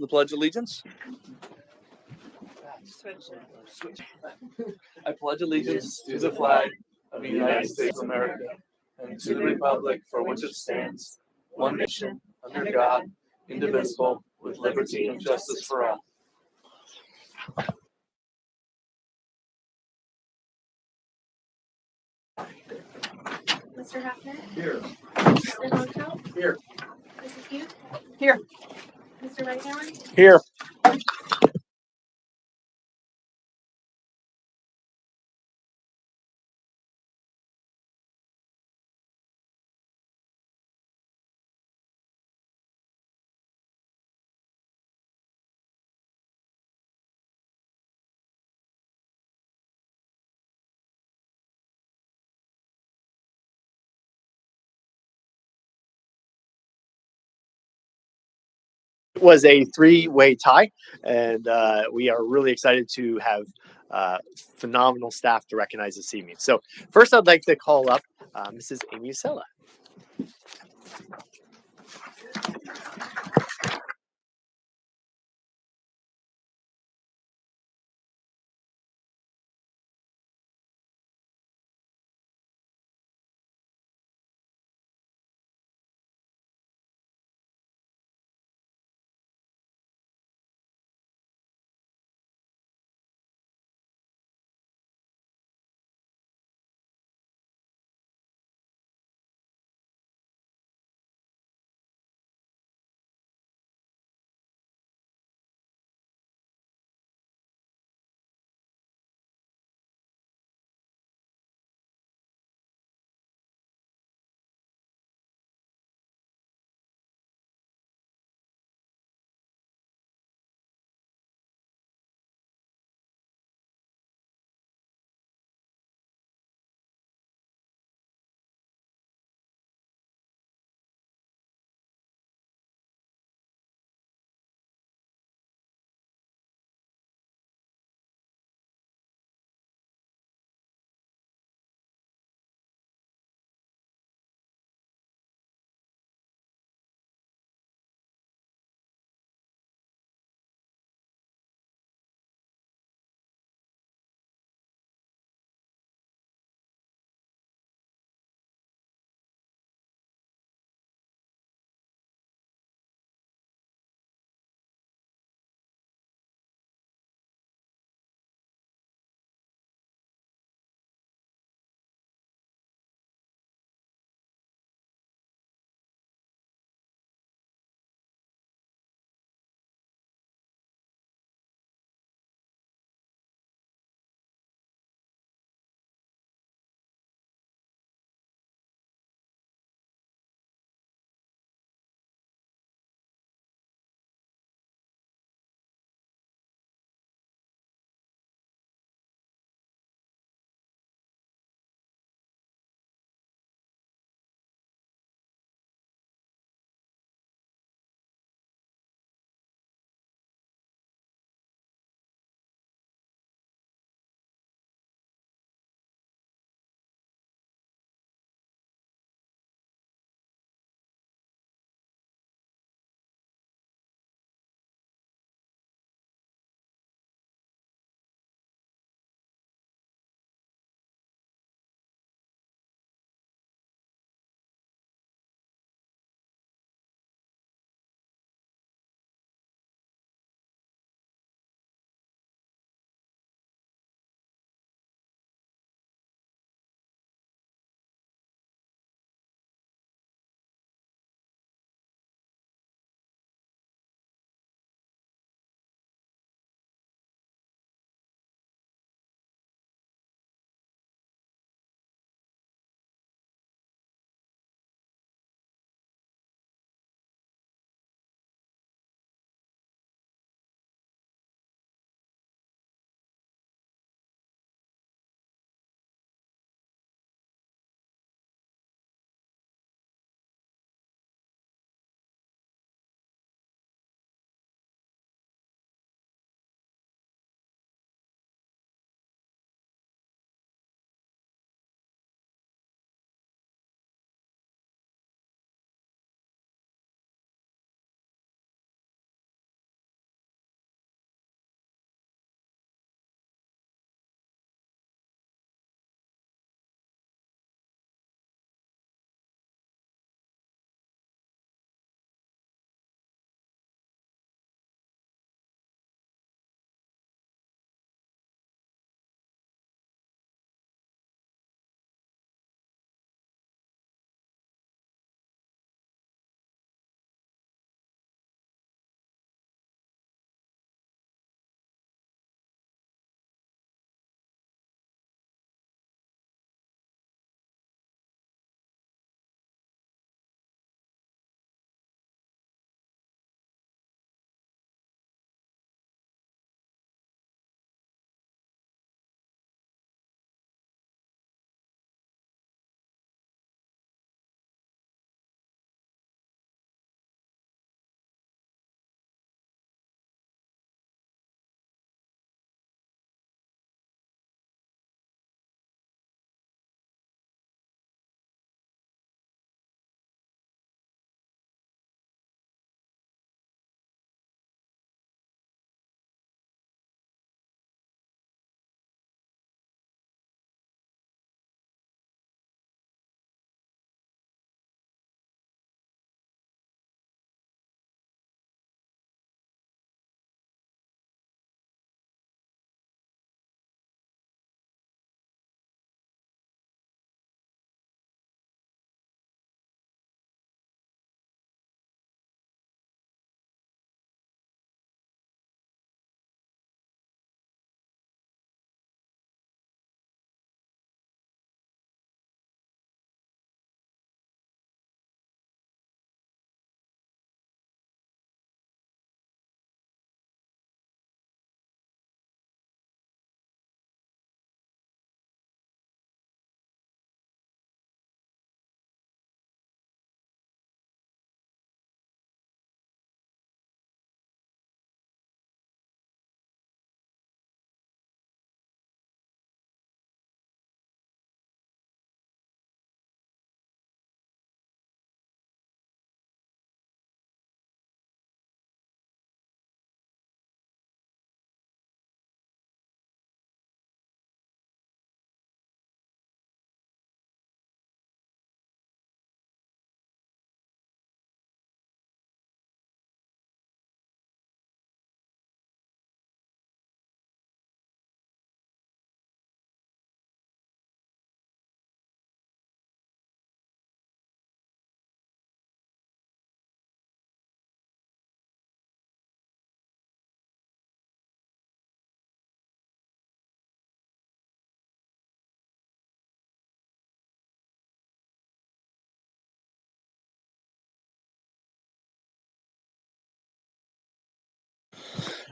the Pledge of Allegiance. Switch. I pledge allegiance to the flag of the United States of America and to the republic for which it stands, one nation, under God, indivisible, with liberty and justice for all. Mr. Hafner? Here. Mr. Longfellow? Here. Mrs. Hughes? Here. Mr. Reitauer? Here. It was a three-way tie, and we are really excited to have phenomenal staff to recognize this evening. So first, I'd like to call up Mrs. Amy Usella.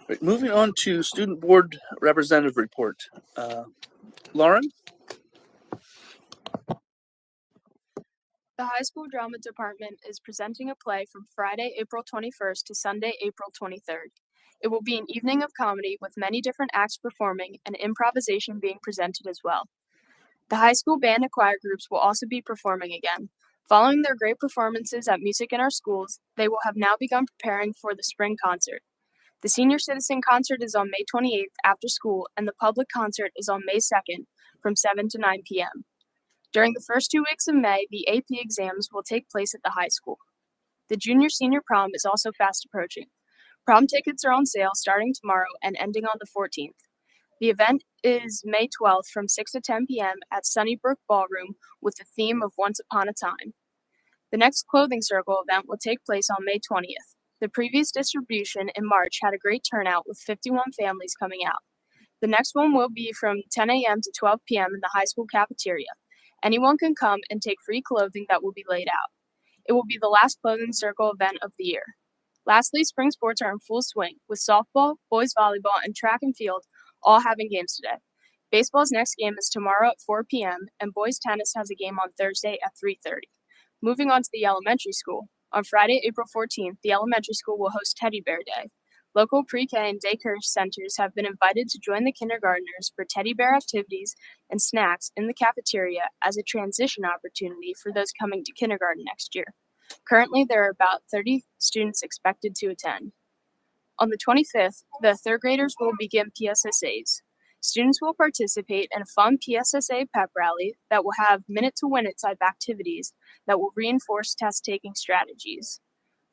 Right, moving on to student board representative report. Lauren? The high school drama department is presenting a play from Friday, April 21st to Sunday, April 23rd. It will be an evening of comedy with many different acts performing and improvisation being presented as well. The high school band and choir groups will also be performing again. Following their great performances at Music in Our Schools, they will have now begun preparing for the spring concert. The senior citizen concert is on May 28th after school, and the public concert is on May 2nd from 7 to 9 p.m. During the first 2 weeks of May, the AP exams will take place at the high school. The junior-senior prom is also fast approaching. Prom tickets are on sale starting tomorrow and ending on the 14th. The event is May 12th from 6 to 10 p.m. at Sunnybrook Ballroom with the theme of Once Upon a Time. The next clothing circle event will take place on May 20th. The previous distribution in March had a great turnout with 51 families coming out. The next one will be from 10 a.m. to 12 p.m. in the high school cafeteria. Anyone can come and take free clothing that will be laid out. It will be the last clothing circle event of the year. Lastly, spring sports are in full swing, with softball, boys volleyball, and track and field all having games today. Baseball's next game is tomorrow at 4 p.m., and boys tennis has a game on Thursday at 3:30. Moving on to the elementary school. On Friday, April 14th, the elementary school will host Teddy Bear Day. Local pre-K and daycare centers have been invited to join the kindergartners for teddy bear activities and snacks in the cafeteria as a transition opportunity for those coming to kindergarten next year. Currently, there are about 30 students expected to attend. On the 25th, the third graders will begin PSSAs. Students will participate in a fun PSSA pep rally that will have minute-to-win-it type activities that will reinforce test-taking strategies.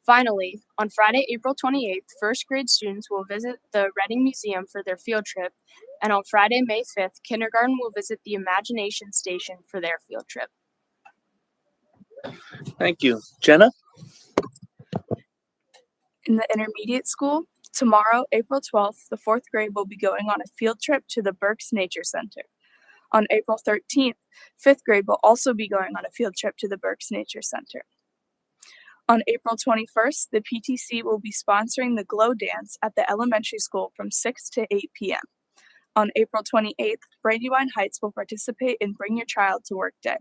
Finally, on Friday, April 28th, first grade students will visit the Reading Museum for their field trip, and on Friday, May 5th, kindergarten will visit the Imagination Station for their field trip. Thank you. Jenna? In the intermediate school, tomorrow, April 12th, the fourth grade will be going on a field trip to the Berks Nature Center. On April 13th, fifth grade will also be going on a field trip to the Berks Nature Center. On April 21st, the PTC will be sponsoring the Glow Dance at the elementary school from 6 to 8 p.m. On April 28th, Brandywine Heights will participate in Bring Your Child to Work Day.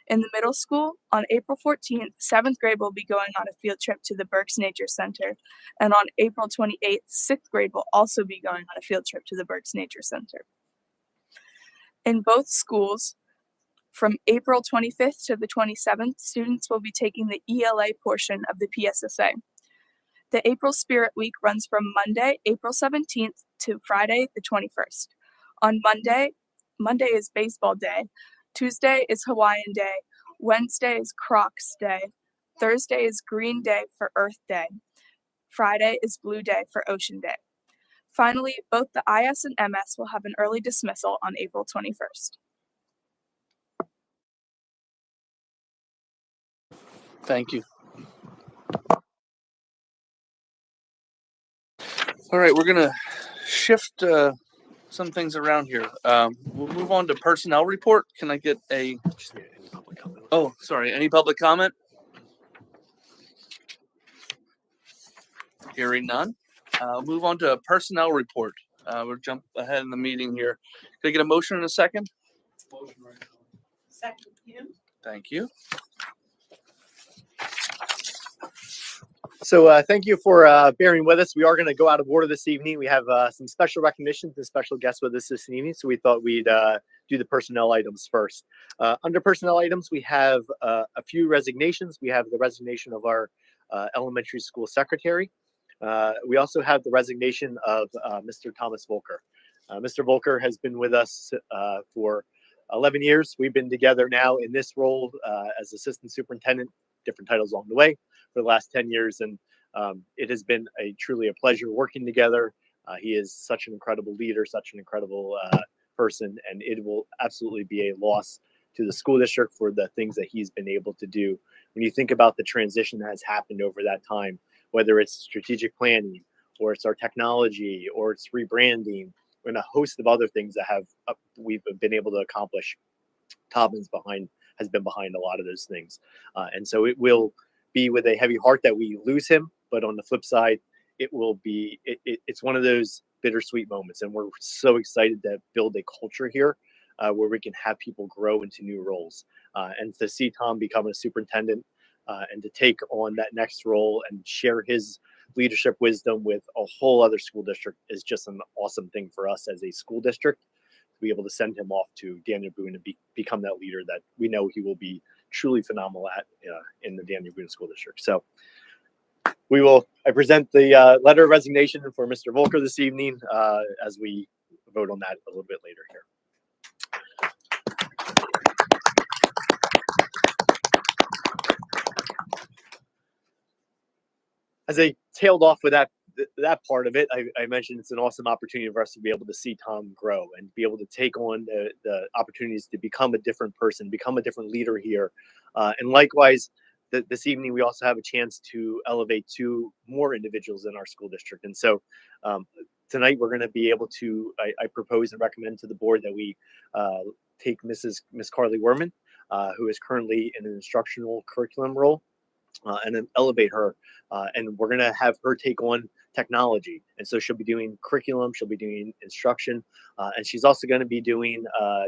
In the middle school, on April 14th, 7th grade will be going on a field trip to the Berks Nature Center. And on April 28th, 6th grade will also be going on a field trip to the Berks Nature Center. In both schools, from April 25th to the 27th, students will be taking the ELA portion of the PSSA. The April Spirit Week runs from Monday, April 17th to Friday, the 21st. On Monday is Baseball Day. Tuesday is Hawaiian Day. Wednesday is Crocs Day. Thursday is Green Day for Earth Day. Friday is Blue Day for Ocean Day. Finally, both the IS and MS will have an early dismissal on April 21st. Thank you. All right, we're going to shift some things around here. We'll move on to personnel report. Can I get a... Oh, sorry. Any public comment? Hearing none. Move on to personnel report. We'll jump ahead in the meeting here. Can I get a motion in a second? Motion right now. Second, Hume. Thank you. So thank you for bearing with us. We are going to go out of order this evening. We have some special recognitions and special guests with us this evening, so we thought we'd do the personnel items first. Under personnel items, we have a few resignations. We have the resignation of our elementary school secretary. We also have the resignation of Mr. Thomas Volker. Mr. Volker has been with us for 11 years. We've been together now in this role as assistant superintendent, different titles along the way, for the last 10 years. And it has been truly a pleasure working together. He is such an incredible leader, such an incredible person, and it will absolutely be a loss to the school district for the things that he's been able to do. When you think about the transition that has happened over that time, whether it's strategic planning or it's our technology or it's rebranding and a host of other things that we've been able to accomplish, Tobin's has been behind a lot of those things. And so it will be with a heavy heart that we lose him. But on the flip side, it will be it's one of those bittersweet moments, and we're so excited to build a culture here where we can have people grow into new roles, and to see Tom become a superintendent and to take on that next role and share his leadership wisdom with a whole other school district is just an awesome thing for us as a school district to be able to send him off to Daniel Boone and become that leader that we know he will be truly phenomenal at in the Daniel Boone School District. So I present the letter of resignation for Mr. Volker this evening as we vote on that a little bit later here. As I tailed off with that part of it, I mentioned it's an awesome opportunity for us to be able to see Tom grow and be able to take on the opportunities to become a different person, become a different leader here. And likewise, this evening, we also have a chance to elevate 2 more individuals in our school district. And so tonight, we're going to be able to, I propose and recommend to the board that we take Miss Carly Werman, who is currently in an instructional curriculum role, and then elevate her. And we're going to have her take on technology. And so she'll be doing curriculum, she'll be doing instruction, and she's also going to be doing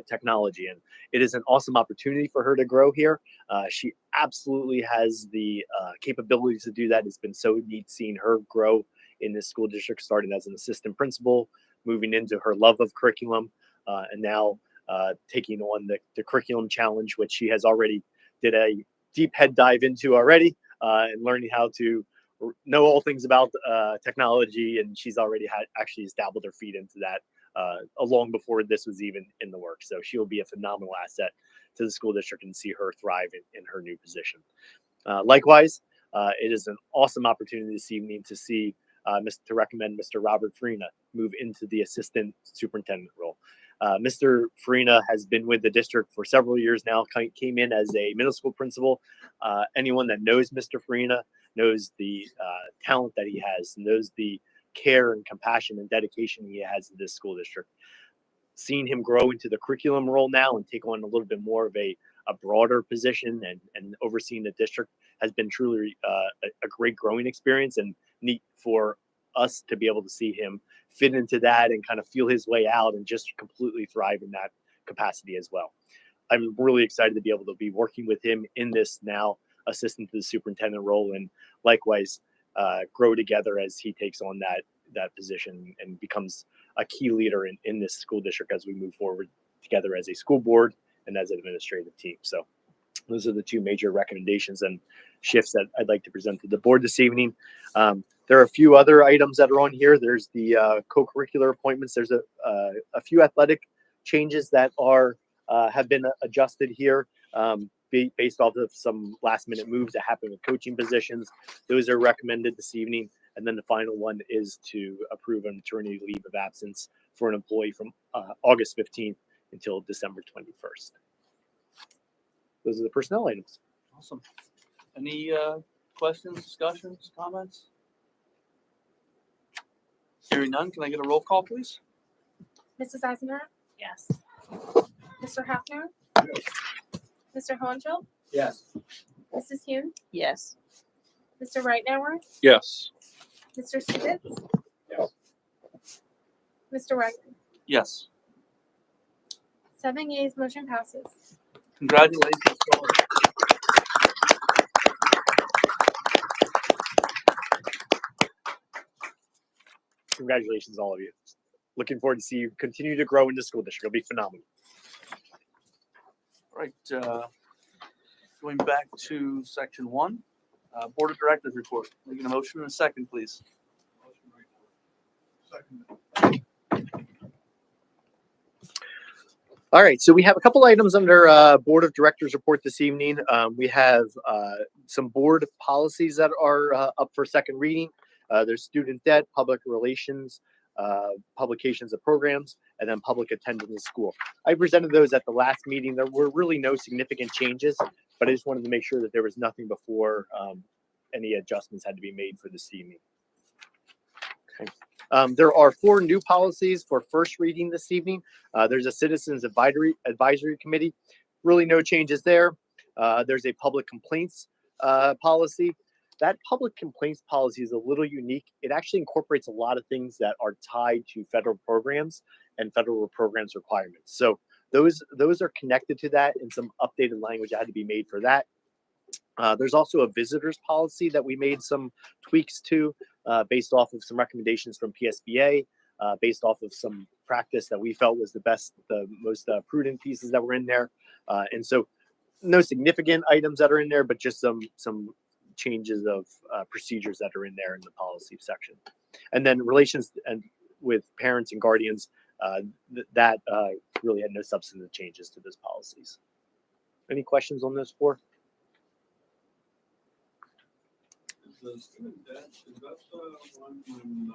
technology. And it is an awesome opportunity for her to grow here. She absolutely has the capabilities to do that. It's been so neat seeing her grow in this school district, starting as an assistant principal, moving into her love of curriculum, and now taking on the curriculum challenge, which she has already did a deep head dive into already, and learning how to know all things about technology. And she's already actually dabbled her feet into that long before this was even in the works. So she'll be a phenomenal asset to the school district and see her thrive in her new position. Likewise, it is an awesome opportunity this evening to see to recommend Mr. Robert Farina move into the assistant superintendent role. Mr. Farina has been with the district for several years now, came in as a middle school principal. Anyone that knows Mr. Farina knows the talent that he has, knows the care and compassion and dedication he has to this school district. Seeing him grow into the curriculum role now and take on a little bit more of a broader position and overseeing the district has been truly a great growing experience, and neat for us to be able to see him fit into that and kind of feel his way out and just completely thrive in that capacity as well. I'm really excited to be able to be working with him in this now assistant to the superintendent role, and likewise grow together as he takes on that position and becomes a key leader in this school district as we move forward together as a school board and as an administrative team. So those are the 2 major recommendations and shifts that I'd like to present to the board this evening. There are a few other items that are on here. There's the co-curricular appointments. There's a few athletic changes that have been adjusted here based off of some last minute moves that happened with coaching positions. Those are recommended this evening. And then the final one is to approve a maternity leave of absence for an employee from August 15th until December 21st. Those are the personnel items. Awesome. Any questions, discussions, comments? Hearing none, can I get a roll call, please? Mrs. Eisenberg? Yes. Mr. Hafner? Mr. Hohenfeld? Yes. Mrs. Hume? Yes. Mr. Reitnauer? Yes. Mr. Stevens? Yes. Mr. Wagner? Yes. 7 yeas, motion passes. Congratulations. Congratulations, all of you. Looking forward to see you continue to grow in the school district. It'll be phenomenal. All right. Going back to section 1, Board of Directors report. Making a motion in a second, please. All right, so we have a couple items under Board of Directors report this evening. We have some board policies that are up for second reading. There's student debt, public relations, publications of programs, and then public attendance in school. I presented those at the last meeting. There were really no significant changes, but I just wanted to make sure that there was nothing before any adjustments had to be made for this evening. Okay. There are 4 new policies for first reading this evening. There's a Citizens Advisory Committee. Really no changes there. There's a public complaints policy. that public complaints policy is a little unique. It actually incorporates a lot of things that are tied to federal programs and federal programs requirements. So those are connected to that, and some updated language had to be made for that. There's also a visitors policy that we made some tweaks to based off of some recommendations from PSBA, based off of some practice that we felt was the most prudent pieces that were in there. And so no significant items that are in there, but just some changes of procedures that are in there in the policy section. And then relations and with parents and guardians, that really had no substantive changes to those policies. Any questions on those four? Is the student debt, is that the one when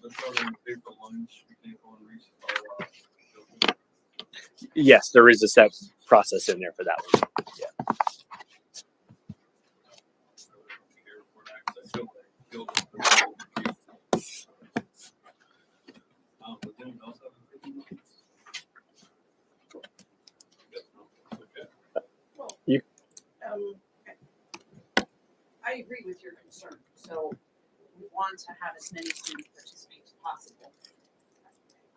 they're starting to pay for lunch, we can't go and reach Yes, there is a set process in there for that one. Yeah. I agree with your concern. So we want to have as many students participate as possible.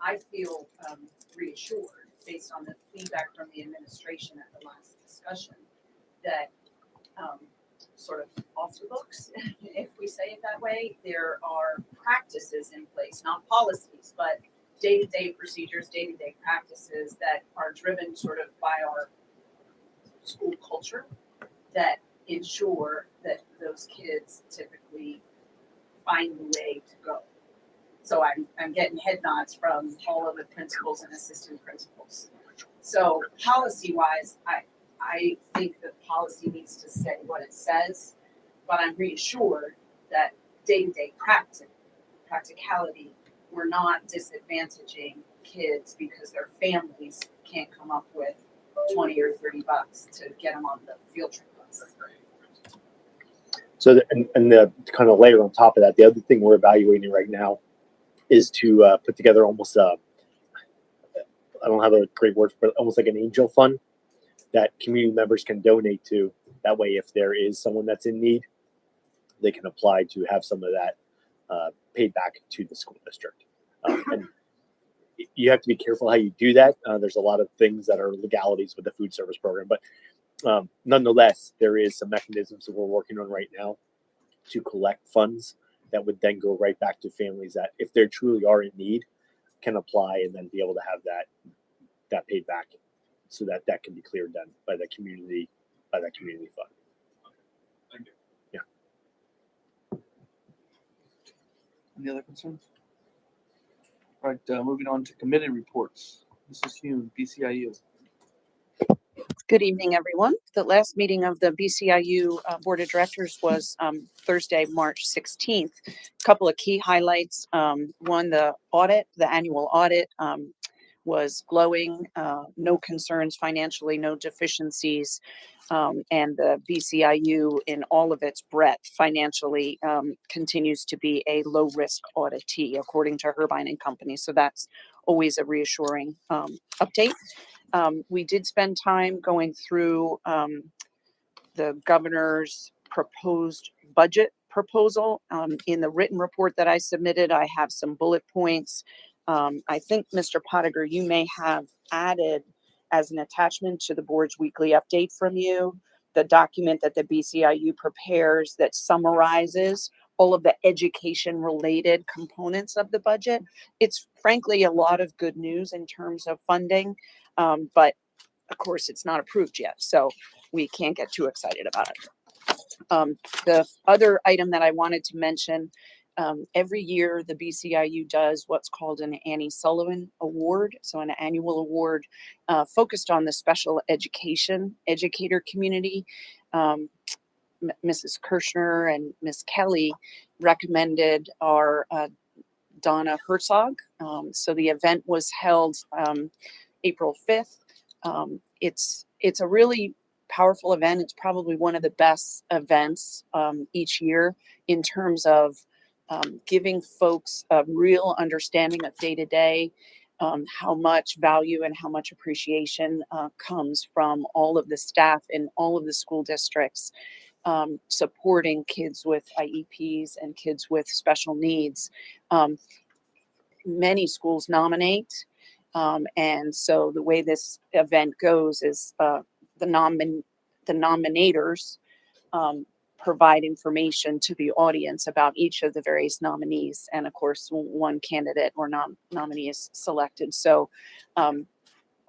I feel reassured based on the feedback from the administration at the last discussion that sort of off the books, if we say it that way, there are practices in place, not policies, but day-to-day procedures, day-to-day practices that are driven sort of by our school culture that ensure that those kids typically find the way to go. So I'm getting head nods from all of the principals and assistant principals. So policy-wise, I think the policy needs to say what it says, but I'm reassured that day-to-day practicality, we're not disadvantaging kids because their families can't come up with $20 or $30 to get them on the field trip bus. So, and the kind of layer on top of that, the other thing we're evaluating right now is to put together almost I don't have a great word for it, almost like an angel fund that community members can donate to. That way, if there is someone that's in need, they can apply to have some of that paid back to the school district. And you have to be careful how you do that. There's a lot of things that are legalities with the food service program, but nonetheless, there is some mechanisms that we're working on right now to collect funds that would then go right back to families that, if they truly are in need, can apply and then be able to have that paid back, so that can be cleared then by the community fund. Thank you. Yeah. Any other concerns? All right, moving on to committee reports. Mrs. Hume, BCIU. Good evening, everyone. The last meeting of the BCIU Board of Directors was Thursday, March 16th. A couple of key highlights. One, the annual audit was glowing, no concerns financially, no deficiencies, and the BCIU in all of its breadth financially continues to be a low-risk auditee, according to Herbine and Company. So that's always a reassuring update. We did spend time going through the governor's proposed budget proposal. In the written report that I submitted, I have some bullet points. I think, Mr. Pottinger, you may have added as an attachment to the board's weekly update from you, the document that the BCIU prepares that summarizes all of the education-related components of the budget. It's frankly a lot of good news in terms of funding, but of course it's not approved yet, so we can't get too excited about it. The other item that I wanted to mention, every year the BCIU does what's called an Annie Sullivan Award, so an annual award focused on the special educator community. Mrs. Kirshner and Ms. Kelly recommended our Donna Herzog. So the event was held April 5th. It's a really powerful event. It's probably one of the best events each year in terms of giving folks a real understanding of day-to-day, how much value and how much appreciation comes from all of the staff in all of the school districts. supporting kids with IEPs and kids with special needs. Many schools nominate. And so the way this event goes is the nominators provide information to the audience about each of the various nominees. And of course, one candidate or nominee is selected. So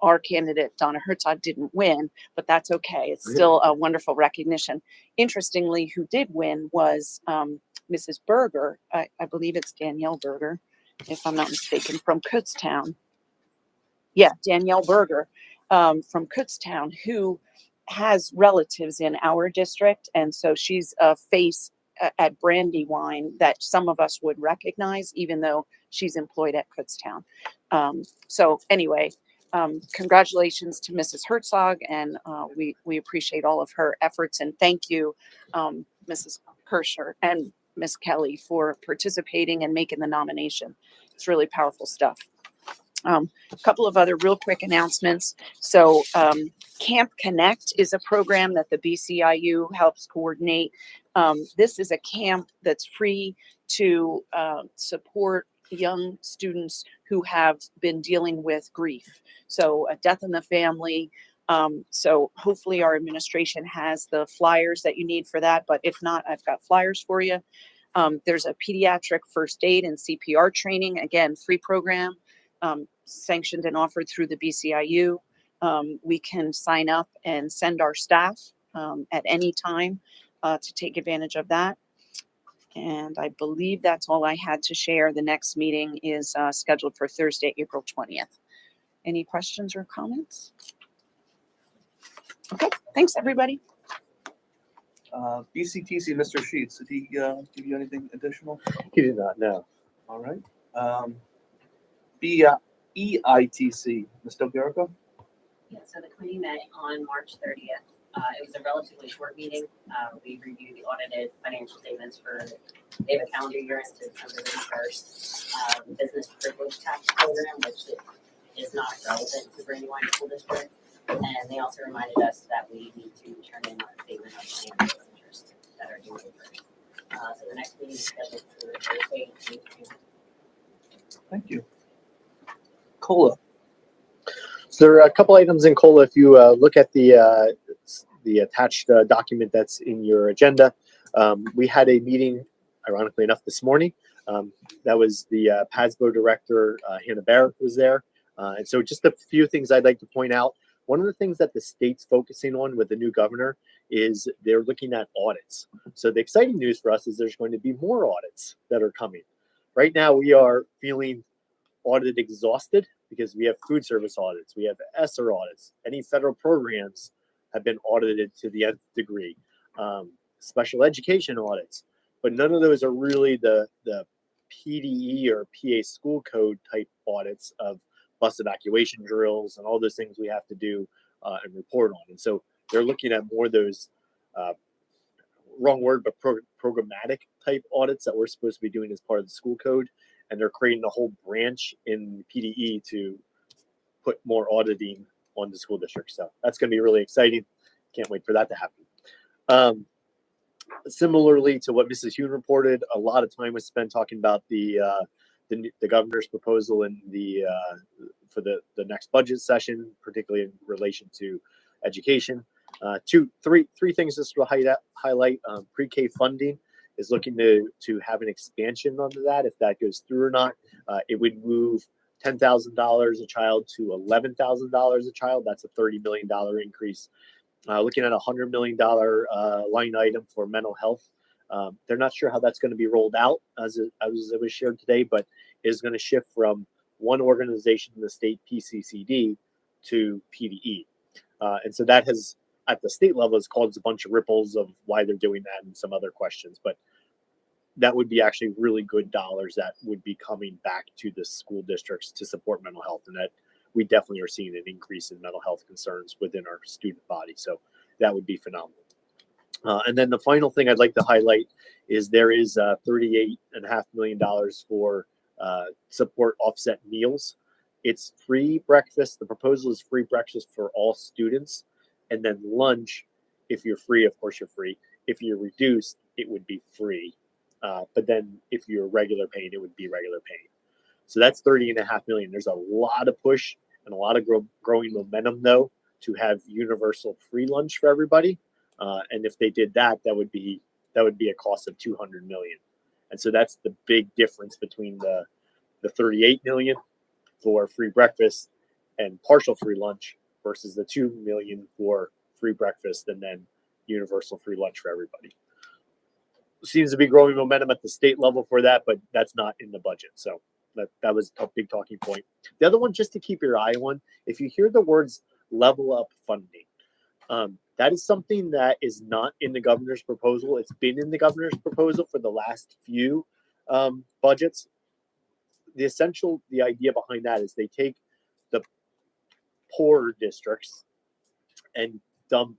our candidate, Donna Herzog, didn't win, but that's okay. It's still a wonderful recognition. Interestingly, who did win was Mrs. Berger. I believe it's Danielle Berger, if I'm not mistaken, from Kutztown. Yeah, Danielle Berger from Kutztown, who has relatives in our district. And so she's a face at Brandywine that some of us would recognize, even though she's employed at Kutztown. So anyway, congratulations to Mrs. Herzog, and we appreciate all of her efforts. And thank you, Mrs. Kirscher and Miss Kelly, for participating and making the nomination. It's really powerful stuff. A couple of other real quick announcements. So Camp Connect is a program that the BCIU helps coordinate. This is a camp that's free to support young students who have been dealing with grief. So a death in the family. So hopefully our administration has the flyers that you need for that. But if not, I've got flyers for you. There's a pediatric first aid and CPR training. Again, free program. Sanctioned and offered through the BCIU. We can sign up and send our staff at any time to take advantage of that. And I believe that's all I had to share. The next meeting is scheduled for Thursday, April 20th. Any questions or comments? Okay, thanks everybody. BCTC, Mr. Sheets, did he give you anything additional? He did not know. All right. EITC, Ms. Delgarico? Yeah, so the committee met on March 30th. It was a relatively short meeting. We reviewed the audited financial statements for, they have a calendar year into December 31st. The business privilege tax program, which is not relevant to Brandywine School District. And they also reminded us that we need to turn in our statement of financial interest that are due first. So the next meeting is scheduled for Thursday, June 20th. Thank you. COLA. So there are a couple items in COLA. If you look at the attached document that's in your agenda, we had a meeting, ironically enough, this morning. That was the PASBO director, Hannah Barrett, was there. And so just a few things I'd like to point out. One of the things that the state's focusing on with the new governor is they're looking at audits. So the exciting news for us is there's going to be more audits that are coming. Right now, we are feeling audit exhausted because we have food service audits, we have ESSER audits, any federal programs have been audited to the nth degree, special education audits, but none of those are really the PDE or PA school code type audits of bus evacuation drills and all those things we have to do and report on. And so they're looking at more of those, wrong word, but programmatic type audits that we're supposed to be doing as part of the school code. And they're creating a whole branch in PDE to put more auditing on the school district. So that's going to be really exciting. Can't wait for that to happen. Similarly to what Mrs. Hune reported, a lot of time was spent talking about the governor's proposal in for the next budget session, particularly in relation to education. Three things just to highlight. Pre-K funding is looking to have an expansion onto that. If that goes through or not, it would move $10,000 a child to $11,000 a child. That's a $30 million increase. Looking at a $100 million line item for mental health. They're not sure how that's going to be rolled out as it was shared today, but is going to shift from one organization in the state, PCCD, to PDE. And so that has, at the state level, has caused a bunch of ripples of why they're doing that and some other questions. But that would be actually really good dollars that would be coming back to the school districts to support mental health. And that we definitely are seeing an increase in mental health concerns within our student body. So that would be phenomenal. And then the final thing I'd like to highlight is there is $38.5 million for support offset meals. It's free breakfast. The proposal is free breakfast for all students. And then lunch, if you're free, of course you're free, if you're reduced, it would be free. But then if you're regular paying, it would be regular paying. So that's 30.5 million. There's a lot of push and a lot of growing momentum though to have universal free lunch for everybody. And if they did that, that would be a cost of 200 million. And so that's the big difference between the 38 million for free breakfast and partial free lunch versus the 2 million for free breakfast and then universal free lunch for everybody. Seems to be growing momentum at the state level for that, but that's not in the budget. So that was a big talking point. The other one, just to keep your eye on, if you hear the words level up funding, that is something that is not in the governor's proposal. It's been in the governor's proposal for the last few budgets. The idea behind that is they take the poorer districts and dump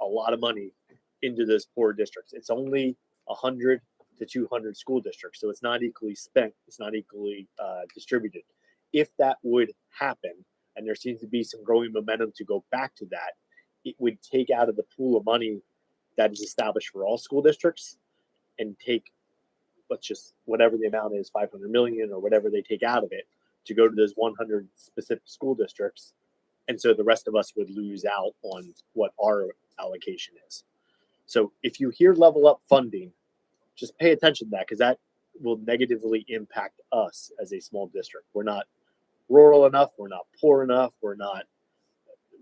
a lot of money into those poor districts. It's only 100 to 200 school districts, so it's not equally spent. It's not equally distributed. If that would happen, and there seems to be some growing momentum to go back to that, it would take out of the pool of money that is established for all school districts and take, let's just, whatever the amount is, 500 million or whatever they take out of it, to go to those 100 specific school districts. And so the rest of us would lose out on what our allocation is. So if you hear level up funding, just pay attention to that, because that will negatively impact us as a small district. We're not rural enough. We're not poor enough.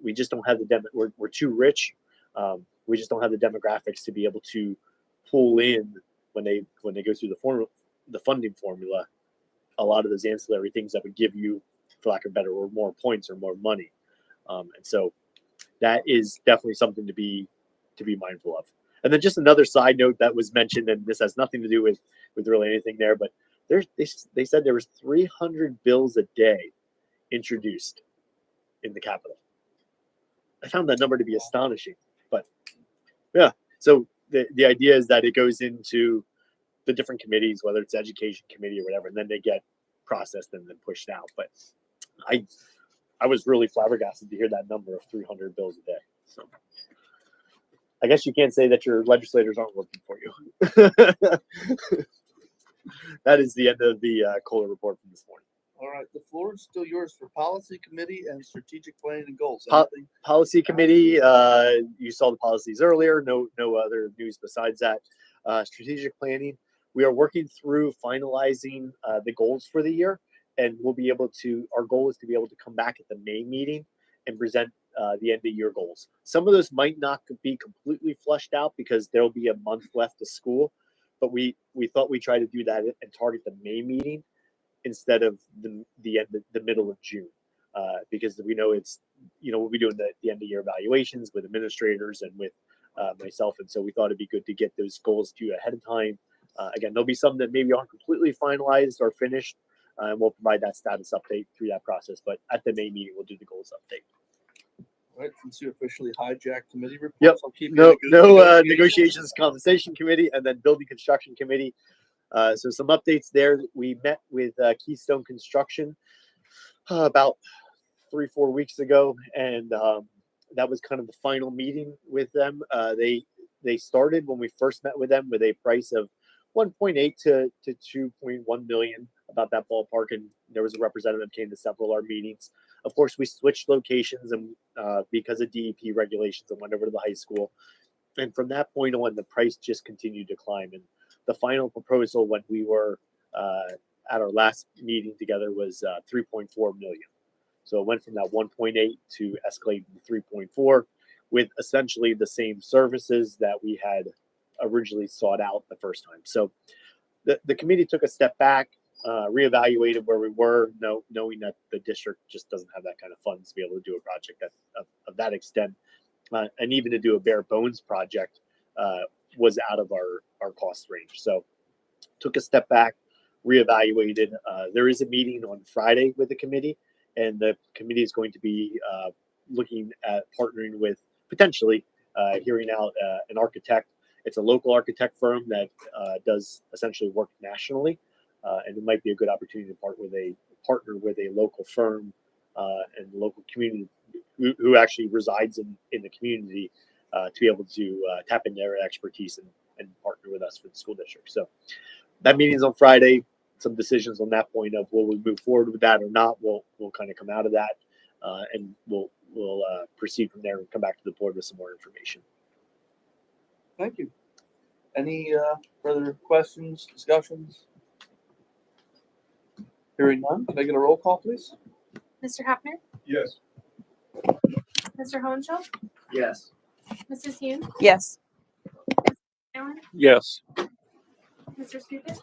We just don't have we're too rich. We just don't have the demographics to be able to pull in when they go through the funding formula, a lot of those ancillary things that would give you, for lack of better, or more points or more money. And so that is definitely something to be mindful of. And then just another side note that was mentioned, and this has nothing to do with really anything there, but they said there was 300 bills a day introduced in the Capitol. I found that number to be astonishing, but yeah. So the idea is that it goes into the different committees, whether it's education committee or whatever, and then they get processed and then pushed out. But I was really flabbergasted to hear that number of 300 bills a day. So I guess you can't say that your legislators aren't working for you. That is the end of the Kohler report from this morning. All right, the floor is still yours for policy committee and strategic planning and goals. Anything? Policy committee, you saw the policies earlier. No other news besides that. Strategic planning, we are working through finalizing the goals for the year, and we'll be able to. Our goal is to be able to come back at the May meeting and present the end of year goals. Some of those might not be completely flushed out because there'll be a month left of school, but we thought we'd try to do that and target the May meeting instead of the middle of June, because we know we'll be doing the end of year evaluations with administrators and with myself, and so we thought it'd be good to get those goals to you ahead of time. Again, there'll be some that maybe aren't completely finalized or finished, and we'll provide that status update through that process. But at the May meeting, we'll do the goals update. All right, since you officially hijacked committee reports, Yep. I'll keep No you negotiations, compensation committee, and then building construction committee. So some updates there. We met with Keystone Construction about 3-4 weeks ago, and that was kind of the final meeting with them. They started when we first met with them with a price of 1.8 to 2.1 million, about that ballpark, and there was a representative that came to several of our meetings. Of course, we switched locations and because of DEP regulations, and went over to the high school. And from that point on, the price just continued to climb. And the final proposal when we were at our last meeting together was 3.4 million. So it went from that 1.8 to escalating to 3.4 with essentially the same services that we had originally sought out the first time. So the committee took a step back, reevaluated where we were, knowing that the district just doesn't have that kind of funds to be able to do a project of that extent. And even to do a bare bones project was out of our cost range. So took a step back, reevaluated. There is a meeting on Friday with the committee, and the committee is going to be looking at partnering with, potentially hearing out an architect. It's a local architect firm that does essentially work nationally, and it might be a good opportunity to partner with a local firm and local community who actually resides in the community to be able to tap into their expertise and partner with us for the school district. So that meeting's on Friday. Some decisions on that point of will we move forward with that or not. We'll kind of come out of that, and we'll proceed from there and come back to the board with some more information. Thank you. Any further questions, discussions? Hearing none, can I get a roll call, please? Mr. Hafner, Yes. Mr. Hohenschel, Yes. Mrs. Hume, Yes. Allen, Yes. Mr. Sturbis,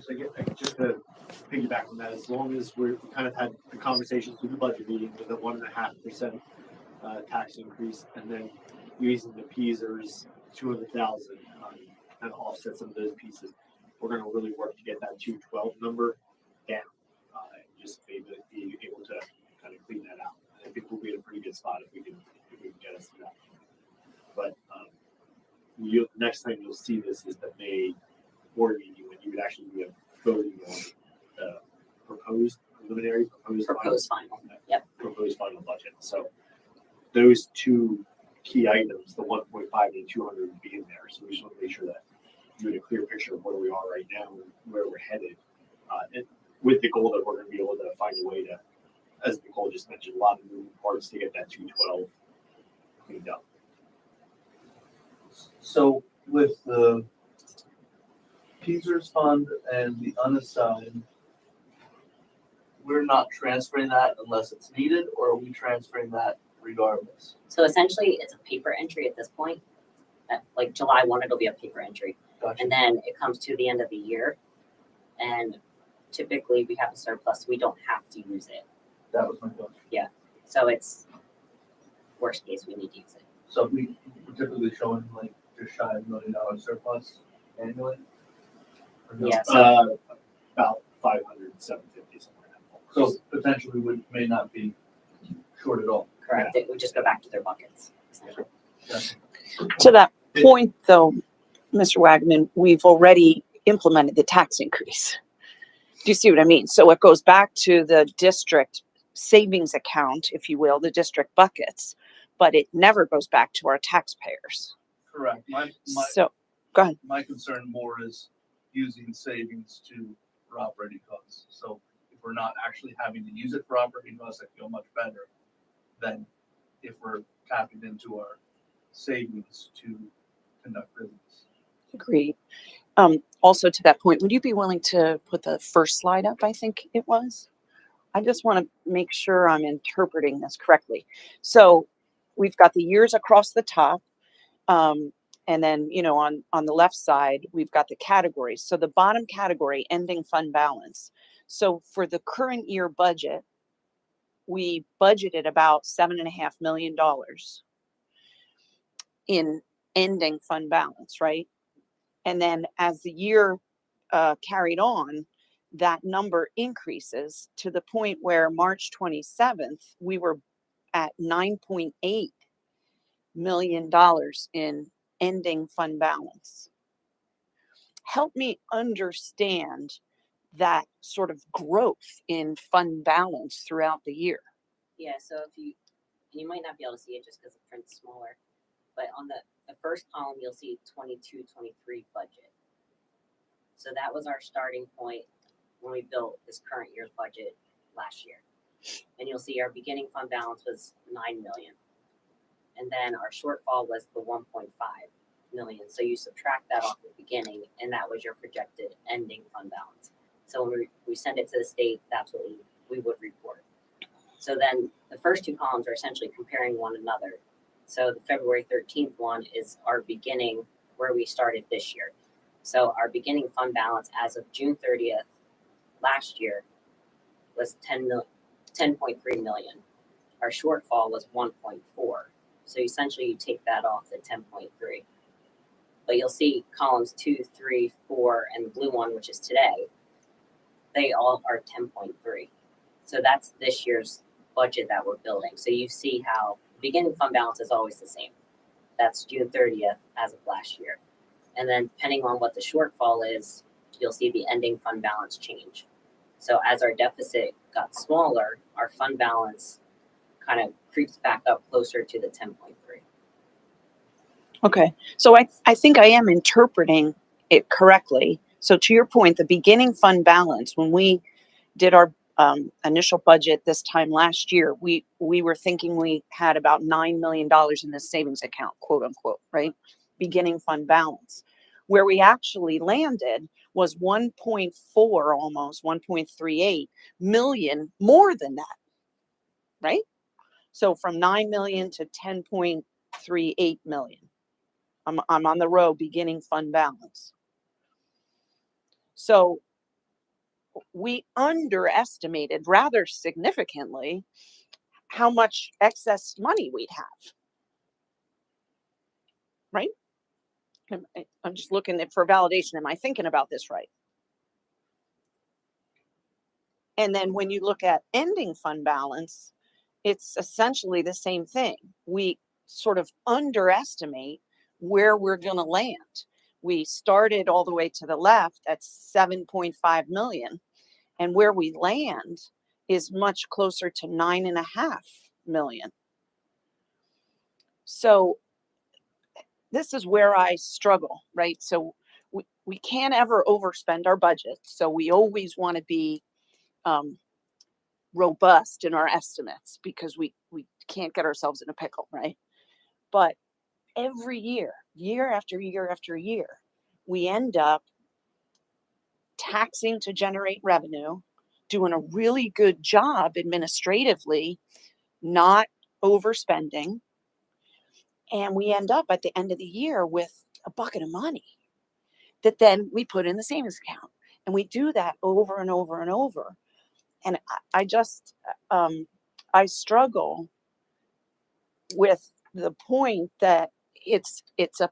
So just to piggyback on that, as long as we kind of had the conversations through the budget meeting with a 1.5% tax increase, and then using the PSERS 200,000 kind of offset some of those pieces, we're going to really work to get that 212 number down and just be able to kind of clean that out. I think we'll be in a pretty good spot if we can get us to that. But next time you'll see this is the May board meeting when you would actually be voting on the proposed Final. Yep. proposed final budget. So those two key items, the 1.5 and 200, would be in there. So we just want to make sure that you had a clear picture of where we are right now and where we're headed, and with the goal that we're going to be able to find a way to, as Nicole just mentioned, a lot of moving parts to get that 212 cleaned up. So with the PSERS fund and the unassigned, we're not transferring that unless it's needed, or are we transferring that regardless? So essentially, it's a paper entry at this point. Like July 1, it'll be a paper entry. Gotcha. And then it comes to the end of the year. And typically we have a surplus, we don't have to use it. That was my question. So it's worst case, we need to use it. So we're typically showing like just shy of $1 million surplus annually? Or no? Yes. About 500, 750, something like that. So potentially we may not be short at all. Correct. It would just go back to their buckets. essentially. Gotcha. To that point, though, Mr. Wagman, we've already implemented the tax increase. Do you see what I mean? So it goes back to the district savings account, if you will, the district buckets, but it never goes back to our taxpayers. Correct. So, go ahead. My concern more is using savings for operating costs. So if we're not actually having to use it for operating costs, I feel much better than if we're tapping into our savings to conduct business. Agreed. Also to that point, would you be willing to put the first slide up? I think it was. I just want to make sure I'm interpreting this correctly. So we've got the years across the top. And then, on the left side, we've got the categories. So the bottom category, ending fund balance. So for the current year budget, we budgeted about $7.5 million in ending fund balance, right? And then as the year carried on, that number increases to the point where March 27th, we were at $9.8 million in ending fund balance. Help me understand that sort of growth in fund balance throughout the year. Yeah, so you might not be able to see it just because the print's smaller, but on the first column, you'll see 22-23 budget. So that was our starting point when we built this current year's budget last year. And you'll see our beginning fund balance was $9 million. And then our shortfall was the 1.5 million. So you subtract that off the beginning, and that was your projected ending fund balance. So when we send it to the state, that's what we would report. So then the first two columns are essentially comparing one another. So the February 13th one is our beginning where we started this year. So our beginning fund balance as of June 30th last year was 10.3 million. Our shortfall was 1.4. So essentially you take that off the 10.3. But you'll see columns 2, 3, 4, and the blue one, which is today, they all are 10.3. So that's this year's budget that we're building. So you see how beginning fund balance is always the same. That's June 30th as of last year. And then depending on what the shortfall is, you'll see the ending fund balance change. So as our deficit got smaller, our fund balance kind of creeps back up closer to the 10.3. Okay, so I think I am interpreting it correctly. So to your point, the beginning fund balance, when we did our initial budget this time last year, we were thinking we had about $9 million in the savings account, quote unquote, right? Beginning fund balance. Where we actually landed was 1.4, almost 1.38 million more than that, right? So from 9 million to 10.38 million. I'm on the row, beginning fund balance. So we underestimated rather significantly how much excess money we'd have. Right? I'm just looking for validation. Am I thinking about this right? And then when you look at ending fund balance, it's essentially the same thing. We sort of underestimate where we're going to land. We started all the way to the left at 7.5 million, and where we land is much closer to 9.5 million. So this is where I struggle, right? So we can't ever overspend our budget. So we always want to be robust in our estimates because we can't get ourselves in a pickle, right? But every year, year after year after year, we end up taxing to generate revenue, doing a really good job administratively, not overspending, and we end up at the end of the year with a bucket of money that then we put in the savings account. And we do that over and over and over. And I just, I struggle with the point that it's a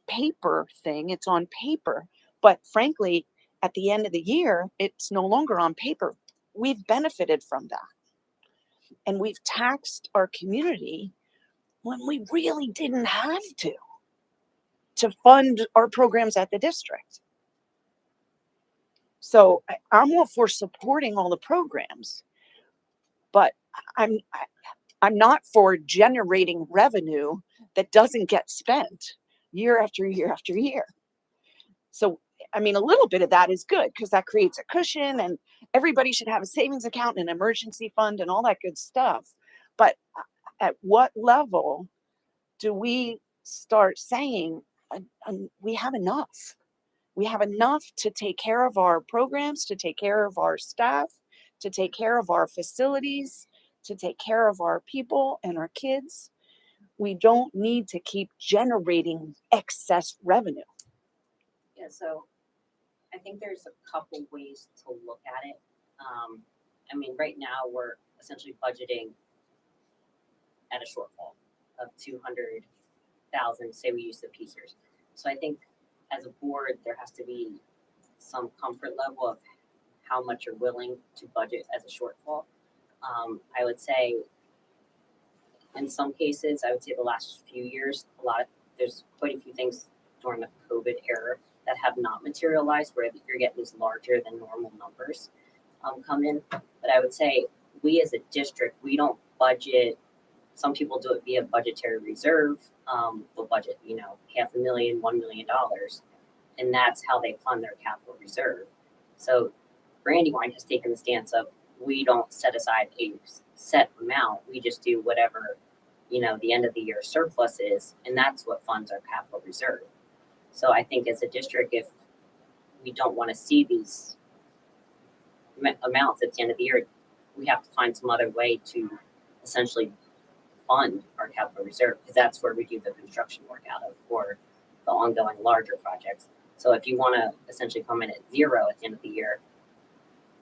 paper thing, it's on paper, but frankly, at the end of the year, it's no longer on paper. We've benefited from that. And we've taxed our community when we really didn't have to fund our programs at the district. So I'm all for supporting all the programs, but I'm not for generating revenue that doesn't get spent year after year after year. So, I mean, a little bit of that is good because that creates a cushion and everybody should have a savings account and an emergency fund and all that good stuff. But at what level do we start saying we have enough? We have enough to take care of our programs, to take care of our staff, to take care of our facilities, to take care of our people and our kids. We don't need to keep generating excess revenue. Yeah, so I think there's a couple ways to look at it. I mean, right now we're essentially budgeting at a shortfall of 200,000, say we use the piecers. So I think as a board, there has to be some comfort level of how much you're willing to budget as a shortfall. I would say in some cases, I would say the last few years, there's quite a few things during the COVID era that have not materialized where you're getting these larger than normal numbers come in. But I would say we as a district, we don't budget. Some people do it via budgetary reserve. They'll budget, $500,000, $1 million, and that's how they fund their capital reserve. So Brandywine has taken the stance of we don't set aside a set amount. We just do whatever, the end of the year surplus is, and that's what funds our capital reserve. So I think as a district, if we don't want to see these amounts at the end of the year, we have to find some other way to essentially fund our capital reserve, because that's where we do the construction work out of for the ongoing larger projects. So if you want to essentially come in at zero at the end of the year,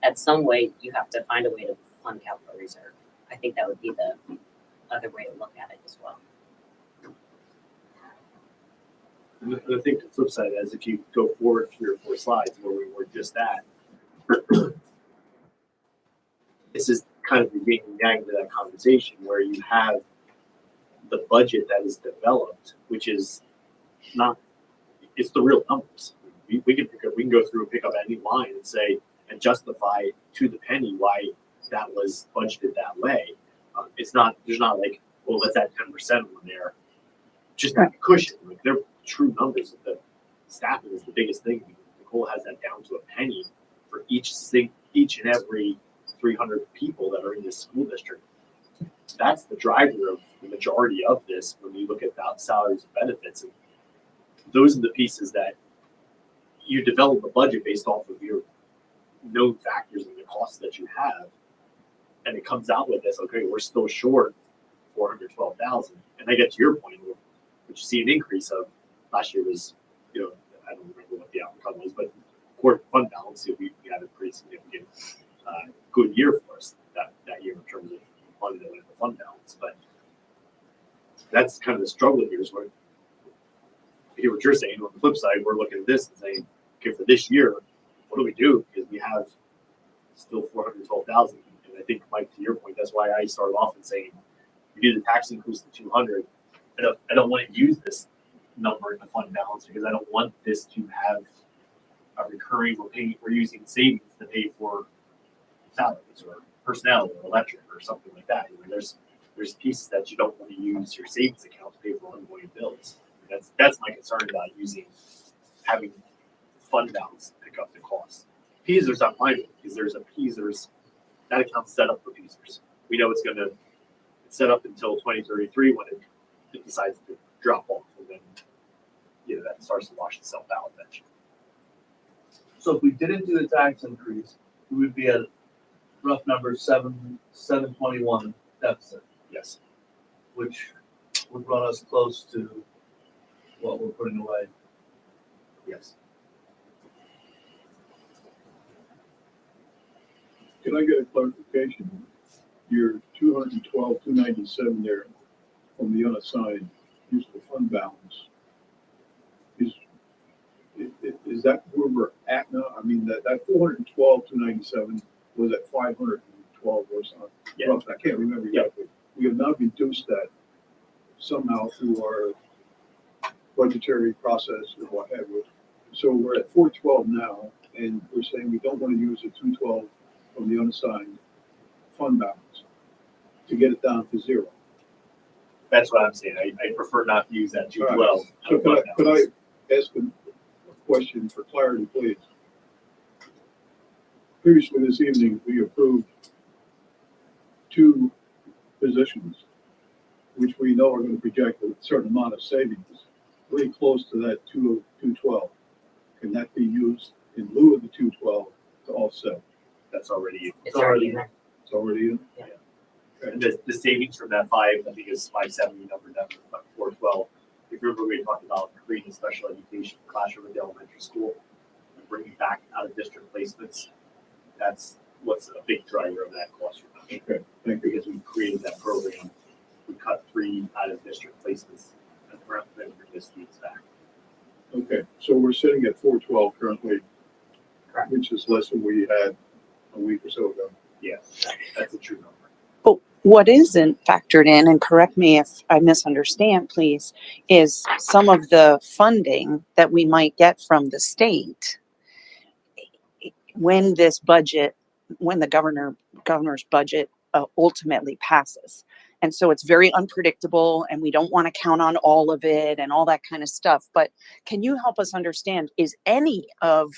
at some way you have to find a way to fund capital reserve. I think that would be the other way to look at it as well. And I think the flip side is if you go forward 3 or 4 slides where we were just at, this is kind of the yin and yang to that conversation where you have the budget that is developed, which is not, it's the real numbers. We can go through and pick up any line and say, and justify to the penny why that was budgeted that way. There's not like, well, let's add 10% on there. Just a cushion. Like they're true numbers. The staffing is the biggest thing. Nicole has that down to a penny for each and every 300 people that are in this school district. That's the driver of the majority of this when you look at salaries and benefits. And those are the pieces that you develop a budget based off of your known factors and the costs that you have. And it comes out with this, okay, we're still short 412,000. And I get to your point, which you see an increase of last year was, I don't remember what the outcome was, but core fund balance, we had a pretty pretty significant, good year for us that year in terms of funding and the fund balance. But that's kind of the struggle here is where I hear what you're saying. On the flip side, we're looking at this and saying, okay, for this year, what do we do? Because we have still 412,000. And I think, Mike, to your point, that's why I started off in saying, we do the tax increase to 200. I don't want to use this number in the fund balance because I don't want this to have a recurring. We're using savings to pay for salaries or personnel or electric or something like that. I mean, there's pieces that you don't want to use your savings account to pay for ongoing bills. That's my concern about having fund balance pick up the cost. Peasers I'm fine with because there's that account's set up for Peasers. We know it's set up until 2033 when it decides to drop off, and then that starts to wash itself out eventually. So if we didn't do the tax increase, we would be at rough number 721 deficit, Yes. which would run us close to what we're putting away. Yes. Can I get a clarification? Your 297 there from the unassigned useful fund balance. Is that where we're at now? I mean, that 297 was at 512 or something. Yeah. Roughly. I can't remember exactly. We have now reduced that somehow through our budgetary process or what have you. So we're at 412 now, and we're saying we don't want to use the 212 from the unassigned fund balance to get it down to zero. That's what I'm saying. I prefer not to use that 212. So could I ask a question for clarity, please? Previously this evening, we approved 2 positions, which we know are going to project a certain amount of savings, very close to that 212. Can that be used in lieu of the 212 to offset? That's already It's already in there. It's already in? Yeah. and the savings from that 5, I think is 570 number down to 412. If you remember, we talked about creating a special education classroom at the elementary school and bringing back out of district placements. That's what's a big driver of that cost reduction. Okay, thank you. Because we created that program, we cut 3 out of district placements and we're going to bring the students back. Okay, so we're sitting at 412 currently, Correct. which is less than we had a week or so ago. Yeah, that's a true number. But what isn't factored in, and correct me if I misunderstand, please, is some of the funding that we might get from the state when the governor's budget ultimately passes. And so it's very unpredictable and we don't want to count on all of it and all that kind of stuff. But can you help us understand, is any of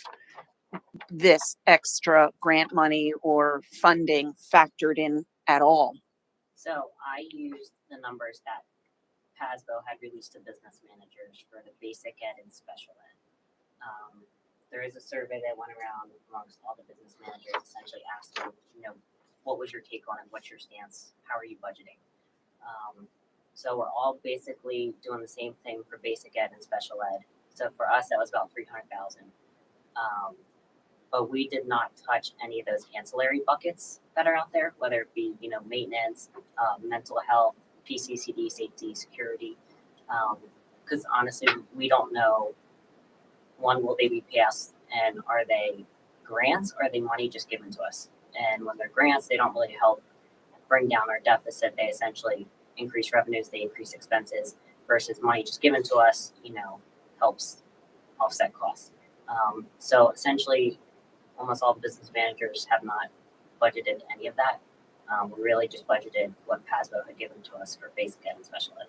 this extra grant money or funding factored in at all? So I used the numbers that PASBO had released to business managers for the basic ed and special ed. There is a survey that went around amongst all the business managers, essentially asking, what was your take on it? What's your stance? How are you budgeting? So we're all basically doing the same thing for basic ed and special ed. So for us, that was about 300,000. But we did not touch any of those ancillary buckets that are out there, whether it be, maintenance, mental health, PCCD, safety, security. Because honestly, we don't know, one, will they be passed, and are they grants or are they money just given to us? And when they're grants, they don't really help bring down our deficit. They essentially increase revenues, they increase expenses, versus money just given to us, helps offset costs. So essentially, almost all the business managers have not budgeted any of that. We really just budgeted what PASBO had given to us for basic ed and special ed.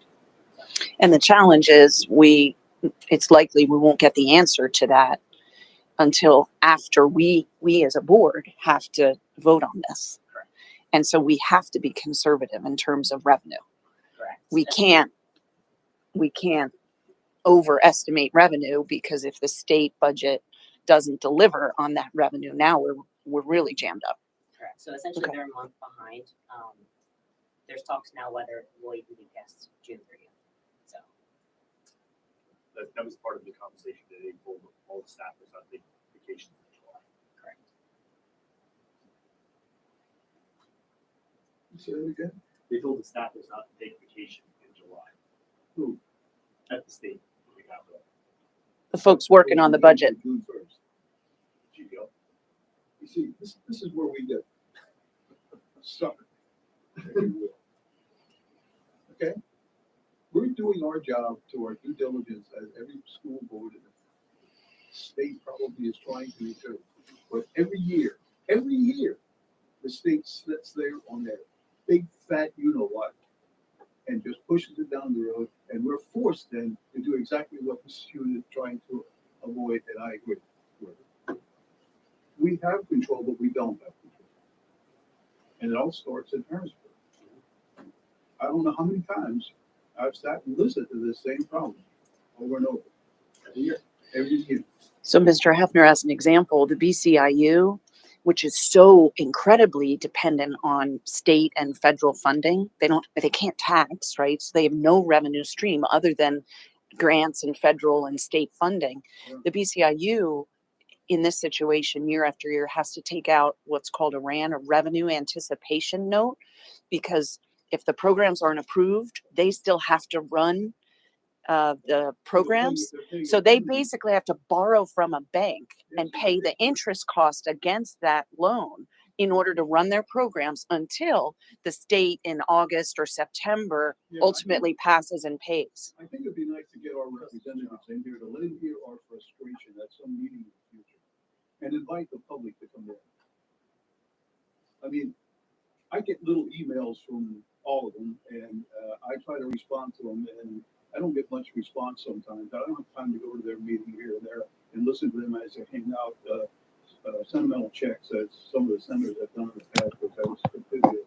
And the challenge is it's likely we won't get the answer to that until after we as a board have to vote on this. Correct. And so we have to be conservative in terms of revenue. Correct. We can't overestimate revenue, because if the state budget doesn't deliver on that revenue, now we're really jammed up. Correct. So essentially, Okay. they're a month behind. There's talks now whether it will even be past June 30th. So That was part of the conversation that they pulled all the staffers on vacation in July. correct. Say it again? They told the staff was not to take vacation in July. Who? At the state. We got the- The folks working on the budget. June 1st. GL. You see, this is where we get stuck, if you will. Okay? We're doing our job to our due diligence as every school board in the state probably is trying to do. But every year, the state sits there on that big fat you-know-what and just pushes it down the road, and we're forced then to do exactly what the student is trying to avoid, and I agree with. We have control, but we don't have control. And it all starts in Harrisburg. I don't know how many times I've sat and listened to this same problem over and over. Every year. So, Mr. Hefner, as an example, the BCIU, which is so incredibly dependent on state and federal funding, they can't tax, right? So they have no revenue stream other than grants and federal and state funding. Yeah. The BCIU, in this situation, year after year, has to take out what's called a RAN, a revenue anticipation note, because if the programs aren't approved, they still have to run the programs. So they basically have to borrow from a bank and pay the interest cost against that loan in order to run their programs until the state in August or September Yeah, ultimately passes and pays. I think it'd be nice to get our representatives in here to let them hear our frustration at some meeting in the future and invite the public to come in. I mean, I get little emails from all of them and I try to respond to them, and I don't get much response sometimes. I don't have time to go to their meeting here and there and listen to them as they hand out sentimental checks as some of the senators have done in the past, which I was completely.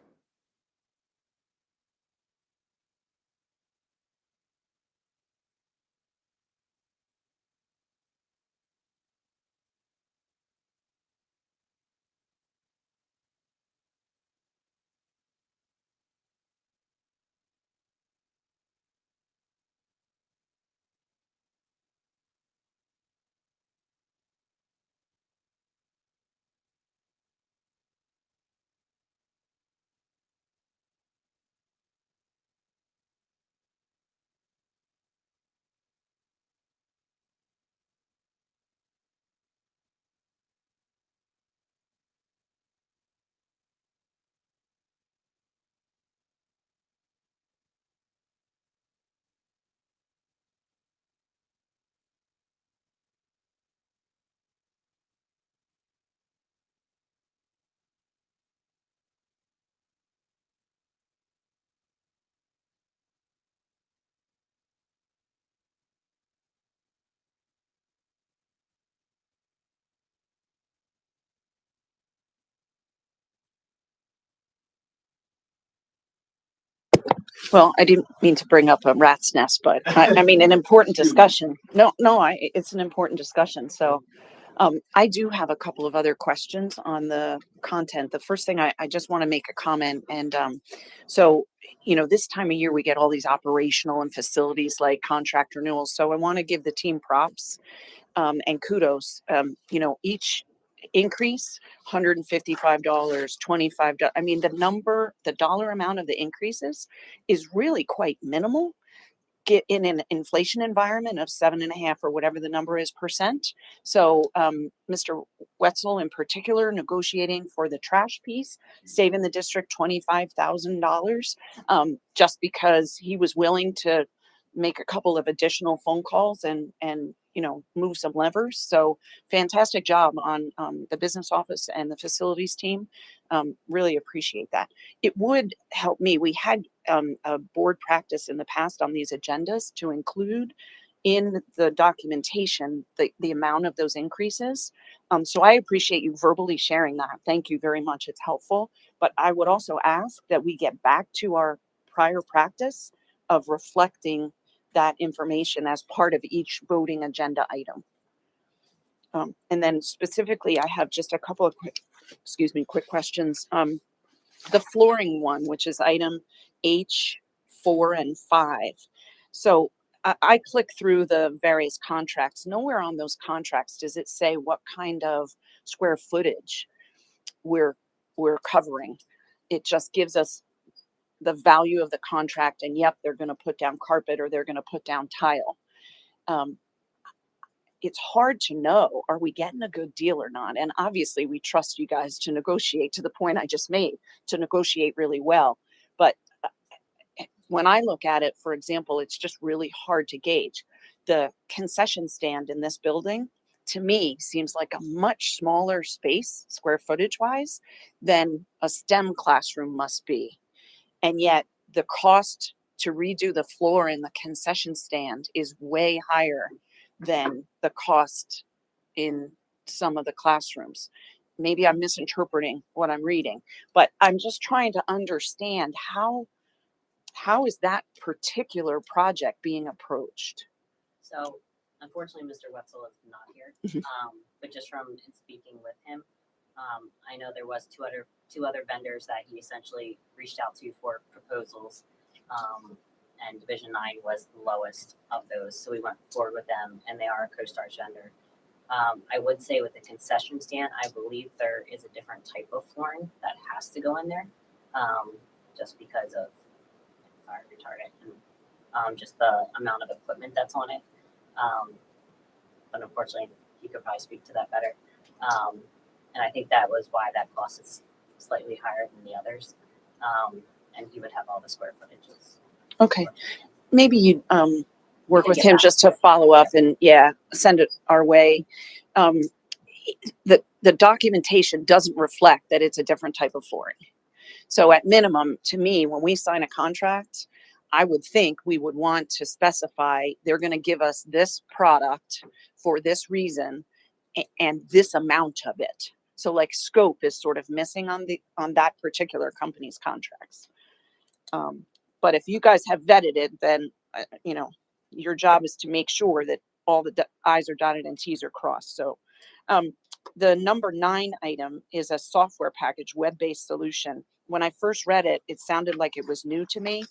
Well, I didn't mean to bring up a rat's nest, but I mean, an important discussion. No, it's an important discussion. So I do have a couple of other questions on the content. The first thing I just want to make a comment. And so, this time of year, we get all these operational and facilities like contract renewals. So I want to give the team props and kudos. Each increase, $155, $25. I mean, the dollar amount of the increases is really quite minimal. Get in an inflation environment of 7.5% or whatever the number is percent. So Mr. Wetzel in particular negotiating for the trash piece, saving the district $25,000 just because he was willing to make a couple of additional phone calls and move some levers. So fantastic job on the business office and the facilities team. Really appreciate that. It would help me. We had a board practice in the past on these agendas to include in the documentation the amount of those increases. So I appreciate you verbally sharing that. Thank you very much. It's helpful. But I would also ask that we get back to our prior practice of reflecting that information as part of each voting agenda item. And then specifically, I have just a couple of quick questions. The flooring one, which is item H4 and 5. So I click through the various contracts. Nowhere on those contracts does it say what kind of square footage we're covering. It just gives us the value of the contract and yep, they're going to put down carpet or they're going to put down tile. It's hard to know, are we getting a good deal or not? And obviously we trust you guys to negotiate, to the point I just made, to negotiate really well. But when I look at it, for example, it's just really hard to gauge. The concession stand in this building, to me, seems like a much smaller space, square footage wise, than a STEM classroom must be. And yet the cost to redo the floor in the concession stand is way higher than the cost in some of the classrooms. Maybe I'm misinterpreting what I'm reading, but I'm just trying to understand how is that particular project being approached? So unfortunately, Mr. Wetzel is not here. Mhm. But just from speaking with him, I know there was two other vendors that he essentially reached out to for proposals. And Division 9 was the lowest of those. So we went forward with them, and they are a co-starch vendor. I would say with the concession stand, I believe there is a different type of flooring that has to go in there, just because of fire retardant and just the amount of equipment that's on it. But unfortunately, he could probably speak to that better. And I think that was why that cost is slightly higher than the others. And he would have all the square footages. Okay, maybe you work can with get him back just to to follow up and send it our way. The documentation doesn't reflect that it's a different type of flooring. So at minimum, to me, when we sign a contract, I would think we would want to specify they're going to give us this product for this reason and this amount of it. So like scope is sort of missing on that particular company's contracts. But if you guys have vetted it, then your job is to make sure that all the I's are dotted and T's are crossed. So the number 9 item is a software package, web-based solution. When I first read it, it sounded like it was new to me,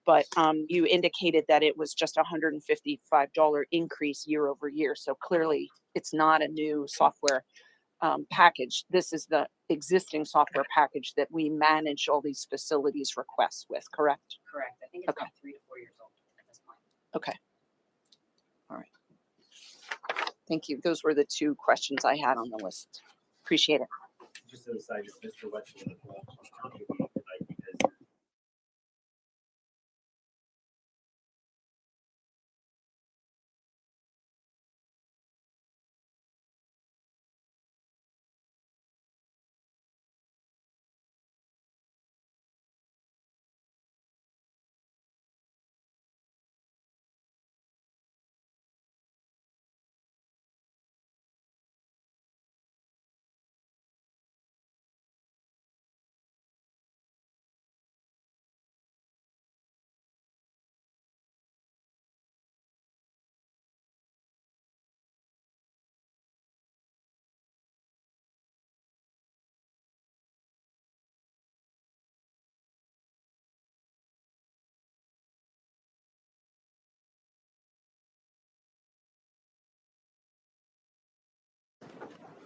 but you indicated that it was just $155 increase year over year. So clearly it's not a new software package. This is the existing software package that we manage all these facilities requests with, correct? Correct. I think it's Okay. about 3 to 4 years old at this point. Okay. All right. Thank you. Those were the 2 questions I had on the list. Appreciate it. Just as a side note, Mr. Wetzel is on county leave tonight because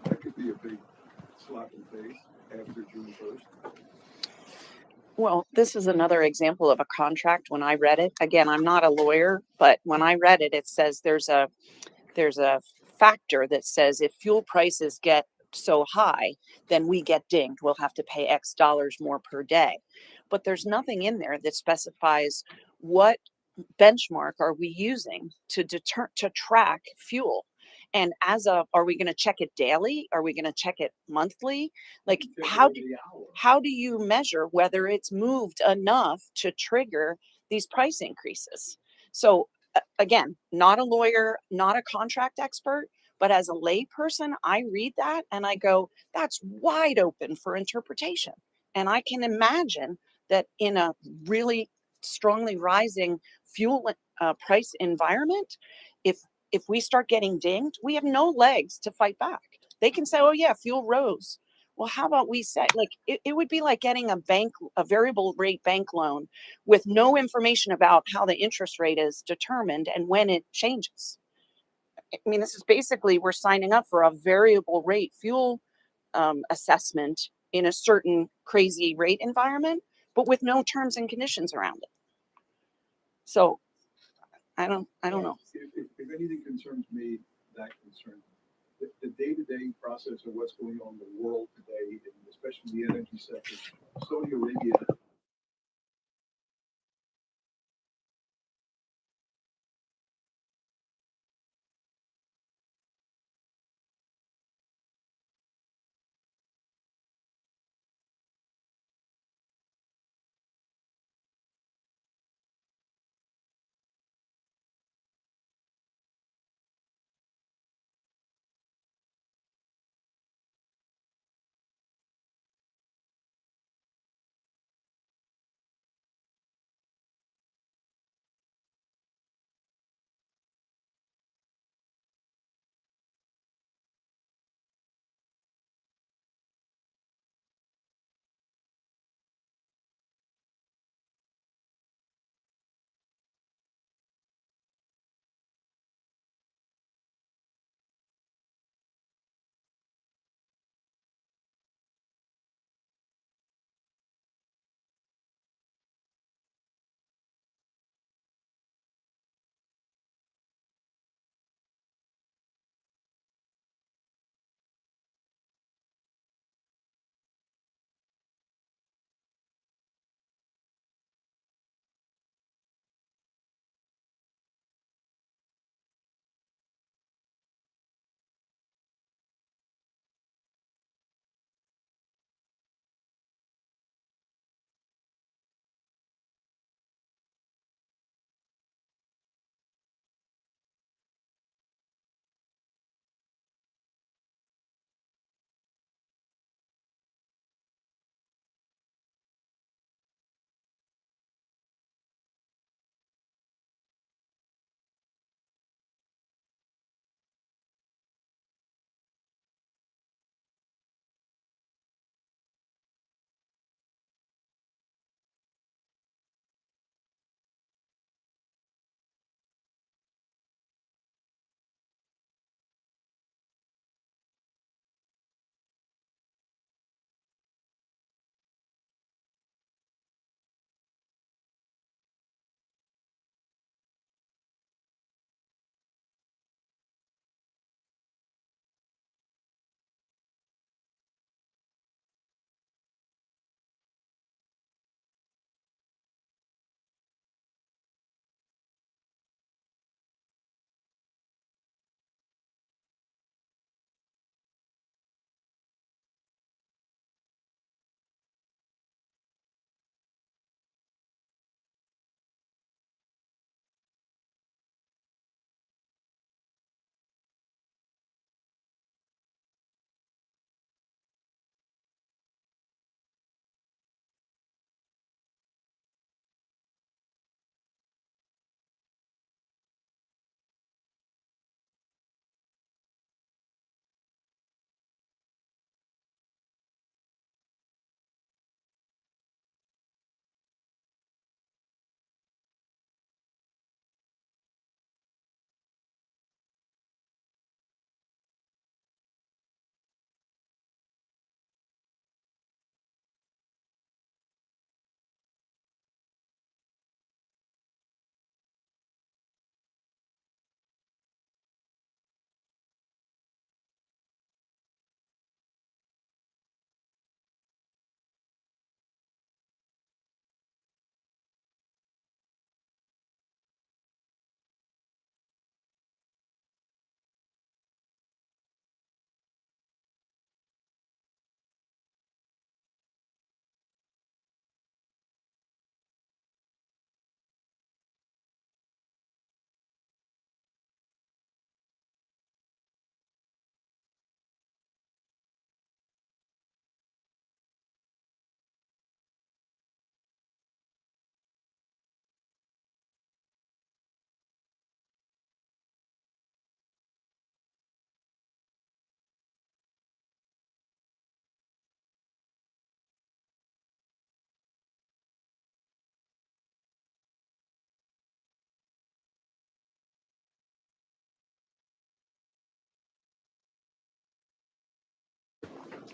That could be a big slap in the face after June 1st. Well, this is another example of a contract. When I read it, again, I'm not a lawyer, but when I read it, it says there's a factor that says if fuel prices get so high, then we get dinged. We'll have to pay X dollars more per day. But there's nothing in there that specifies what benchmark are we using to track fuel. And are we going to check it daily? Are we going to check it monthly? Like how do you measure whether it's moved enough to trigger these price increases? So again, not a lawyer, not a contract expert, but as a layperson, I read that and I go, that's wide open for interpretation. And I can imagine that in a really strongly rising fuel price environment, if we start getting dinged, we have no legs to fight back. They can say, oh yeah, fuel rose. Well, how about we say, like, it would be like getting a variable rate bank loan with no information about how the interest rate is determined and when it changes. I mean, this is basically, we're signing up for a variable rate fuel assessment in a certain crazy rate environment, but with no terms and conditions around it. So I don't know. If anything concerns me, that concerns me. The day-to-day process of what's going on in the world today, and especially the energy sector, Saudi Arabia.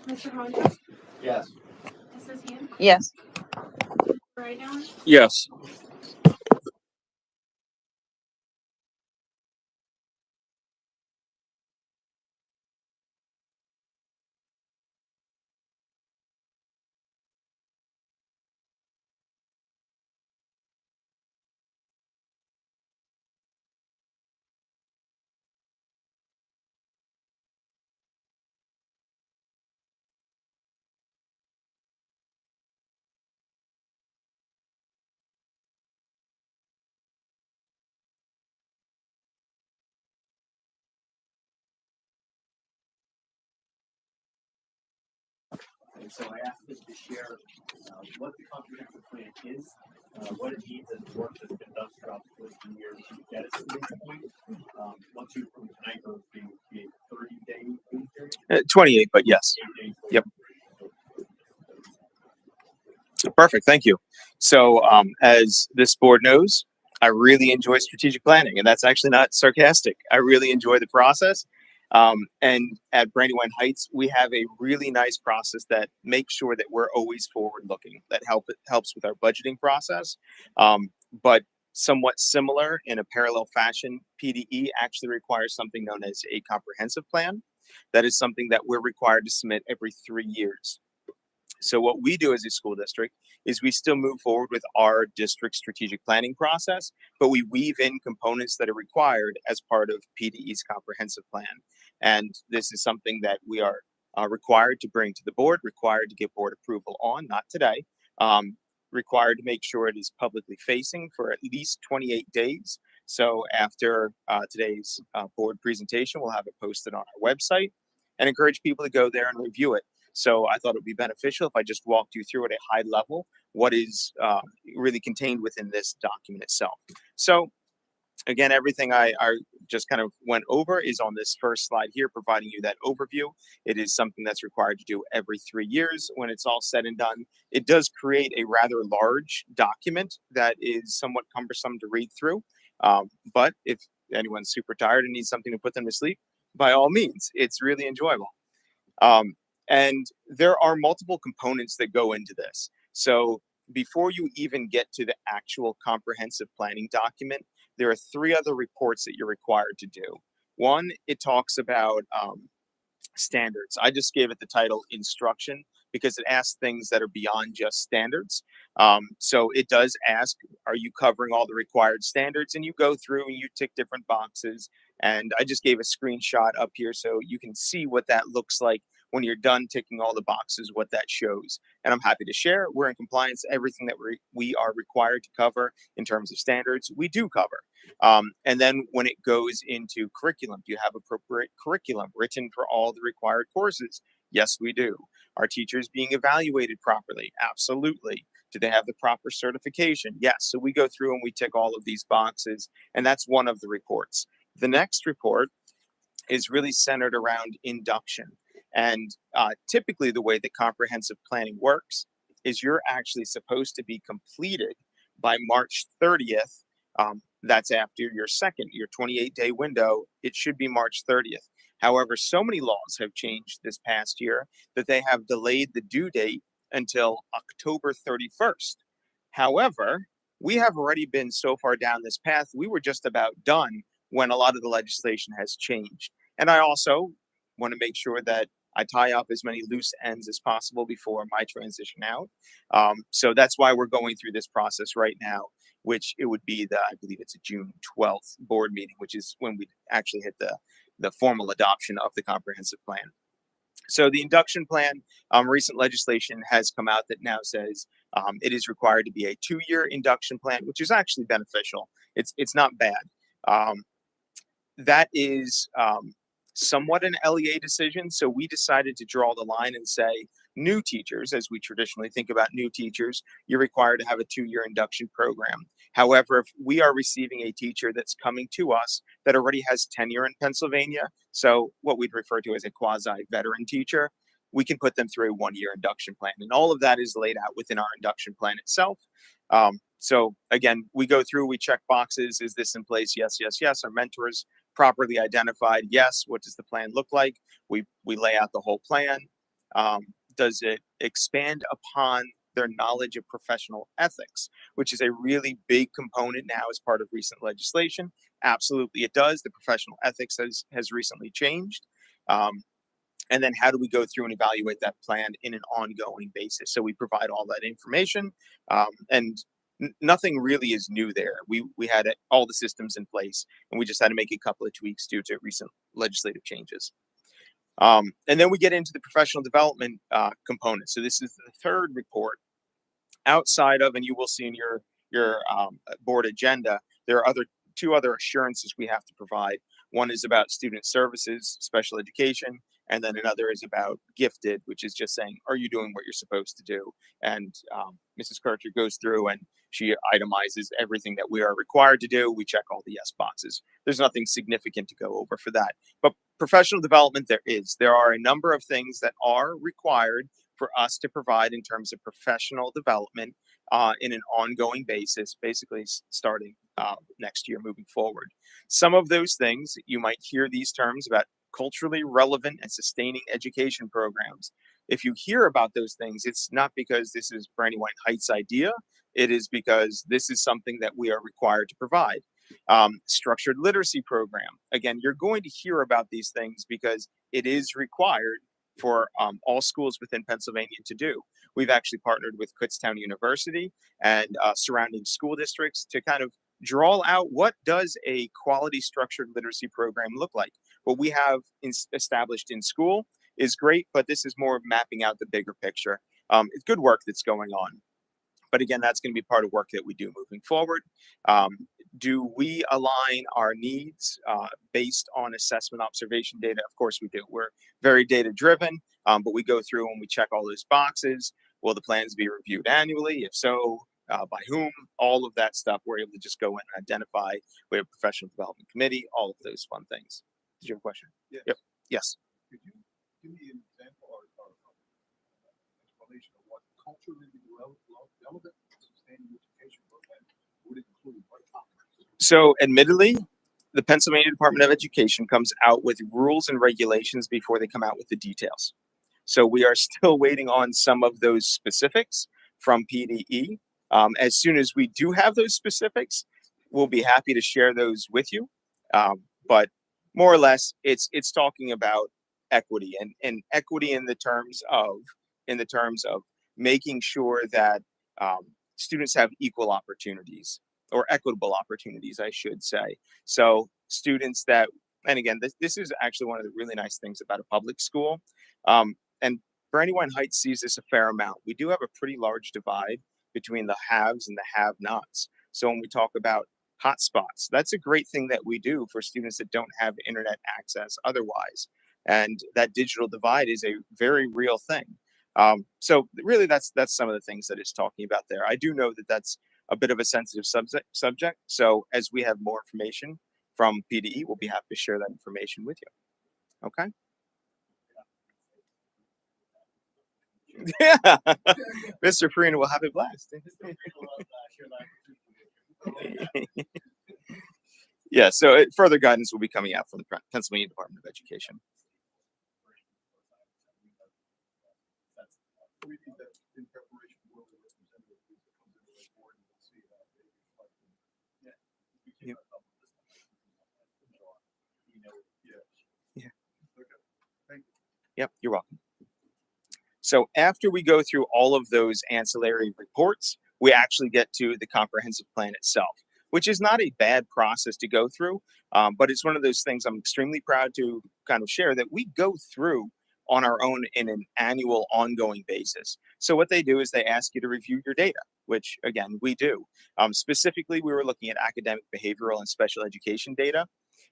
Mr. Honcho? Yes. Mrs. Hume, Yes. Ray Allen, Yes. And so I asked them to share what the comprehensive plan is, what it means, and the work that's been done throughout the course of the year to get us to this point. Once you approve tonight, there will be a 30-day wait period. 28, but yes. 8 days. Yep. Perfect. Thank you. So, as this board knows, I really enjoy strategic planning, and that's actually not sarcastic. I really enjoy the process. And at Brandywine Heights, we have a really nice process that makes sure that we're always forward looking, that helps with our budgeting process. But somewhat similar in a parallel fashion, PDE actually requires something known as a comprehensive plan. That is something that we're required to submit every 3 years. So what we do as a school district is we still move forward with our district strategic planning process, but we weave in components that are required as part of PDE's comprehensive plan. And this is something that we are required to bring to the board, required to get board approval on, not today, required to make sure it is publicly facing for at least 28 days. So after today's board presentation, we'll have it posted on our website and encourage people to go there and review it. So I thought it would be beneficial if I just walked you through at a high level what is really contained within this document itself. So again, everything I just kind of went over is on this first slide here, providing you that overview. It is something that's required to do every 3 years when it's all said and done. It does create a rather large document that is somewhat cumbersome to read through. But if anyone's super tired and needs something to put them to sleep, by all means, it's really enjoyable. And there are multiple components that go into this. So before you even get to the actual comprehensive planning document, there are 3 other reports that you're required to do. One, it talks about standards. I just gave it the title instruction because it asks things that are beyond just standards. So it does ask, are you covering all the required standards? And you go through and you tick different boxes. And I just gave a screenshot up here so you can see what that looks like when you're done ticking all the boxes, what that shows. And I'm happy to share, we're in compliance. Everything that we are required to cover in terms of standards, we do cover. And then when it goes into curriculum, do you have appropriate curriculum written for all the required courses? Yes, we do. Are teachers being evaluated properly? Absolutely. Do they have the proper certification? Yes. So we go through and we tick all of these boxes, and that's one of the reports. The next report is really centered around induction. And typically the way that comprehensive planning works is you're actually supposed to be completed by March 30th. That's after your 28-day window. It should be March 30th. However, so many laws have changed this past year that they have delayed the due date until October 31st. However, we have already been so far down this path, we were just about done when a lot of the legislation has changed. And I also want to make sure that I tie up as many loose ends as possible before my transition out. So that's why we're going through this process right now, which it would be I believe it's a June 12th board meeting, which is when we actually hit the formal adoption of the comprehensive plan. So the induction plan, recent legislation has come out that now says it is required to be a 2-year induction plan, which is actually beneficial. It's not bad. That is somewhat an LEA decision. So we decided to draw the line and say new teachers, as we traditionally think about new teachers, you're required to have a 2-year induction program. However, if we are receiving a teacher that's coming to us that already has tenure in Pennsylvania, so what we'd refer to as a quasi-veteran teacher, we can put them through a 1-year induction plan. And all of that is laid out within our induction plan itself. So again, we go through, we check boxes. Is this in place? Yes, yes, yes. Our mentors properly identified. Yes. What does the plan look like? We lay out the whole plan. Does it expand upon their knowledge of professional ethics, which is a really big component now as part of recent legislation. Absolutely, it does. The professional ethics has recently changed. And then how do we go through and evaluate that plan in an ongoing basis? So we provide all that information, and nothing really is new there. We had all the systems in place, and we just had to make a couple of tweaks due to recent legislative changes. And then we get into the professional development component. So this is the third report outside of, and you will see in your board agenda, there are two other assurances we have to provide. One is about student services, special education, and then another is about gifted, which is just saying, are you doing what you're supposed to do? And Mrs. Kircher goes through and she itemizes everything that we are required to do. We check all the yes boxes. There's nothing significant to go over for that. But professional development, there are a number of things that are required for us to provide in terms of professional development in an ongoing basis, basically starting next year moving forward. Some of those things, you might hear these terms about culturally relevant and sustaining education programs. If you hear about those things, it's not because this is Brandywine Heights' idea. It is because this is something that we are required to provide. Structured literacy program. Again, you're going to hear about these things because it is required for all schools within Pennsylvania to do. We've actually partnered with Kutztown University and surrounding school districts to kind of draw out what does a quality structured literacy program look like. What we have established in school is great, but this is more mapping out the bigger picture. It's good work that's going on. But again, that's going to be part of work that we do moving forward. Do we align our needs based on assessment observation data? Of course we do. We're very data driven, but we go through and we check all those boxes. Will the plans be reviewed annually? If so, by whom? All of that stuff. We're able to just go in and identify. We have a professional development committee, all of those fun things. Did you have a question? Yes. Yep. Yes. Could you give me an example or explanation of what culturally relevant sustaining education program would include? What topics? So admittedly, the Pennsylvania Department of Education comes out with rules and regulations before they come out with the details. So we are still waiting on some of those specifics from PDE. As soon as we do have those specifics, we'll be happy to share those with you. But more or less, it's talking about equity and equity in the terms of making sure that students have equal opportunities or equitable opportunities, I should say. So students that, and again, this is actually one of the really nice things about a public school. And Brandywine Heights sees this a fair amount. We do have a pretty large divide between the haves and the have-nots. So when we talk about hotspots, that's a great thing that we do for students that don't have internet access otherwise. And that digital divide is a very real thing. So really that's some of the things that it's talking about there. I do know that that's a bit of a sensitive subject. So as we have more information from PDE, we'll be happy to share that information with you. Okay. Yeah, Mr. Farina will have a blast. Yeah, so further guidance will be coming out from the Pennsylvania Department of Education. In preparation for the representative that comes into the board and we'll see how they reflect. Yep. Yeah. Okay. Thank you. Yep, you're welcome. So after we go through all of those ancillary reports, we actually get to the comprehensive plan itself, which is not a bad process to go through, but it's one of those things I'm extremely proud to kind of share that we go through on our own in an annual ongoing basis. So what they do is they ask you to review your data, which again, we do. Specifically, we were looking at academic, behavioral, and special education data.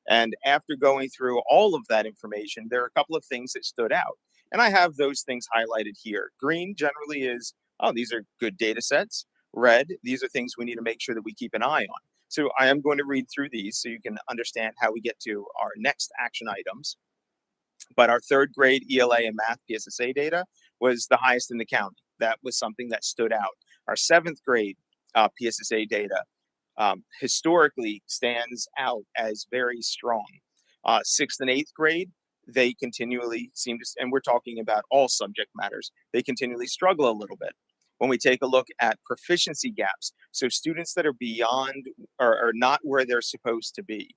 And after going through all of that information, there are a couple of things that stood out. And I have those things highlighted here. Green generally is, oh, these are good data sets. Red, these are things we need to make sure that we keep an eye on. So I am going to read through these so you can understand how we get to our next action items. But our third grade ELA and math PSSA data was the highest in the county. That was something that stood out. Our seventh grade PSSA data historically stands out as very strong. Sixth and eighth grade, they continually seem to, and we're talking about all subject matters, they continually struggle a little bit. when we take a look at proficiency gaps, so students that are beyond or not where they're supposed to be,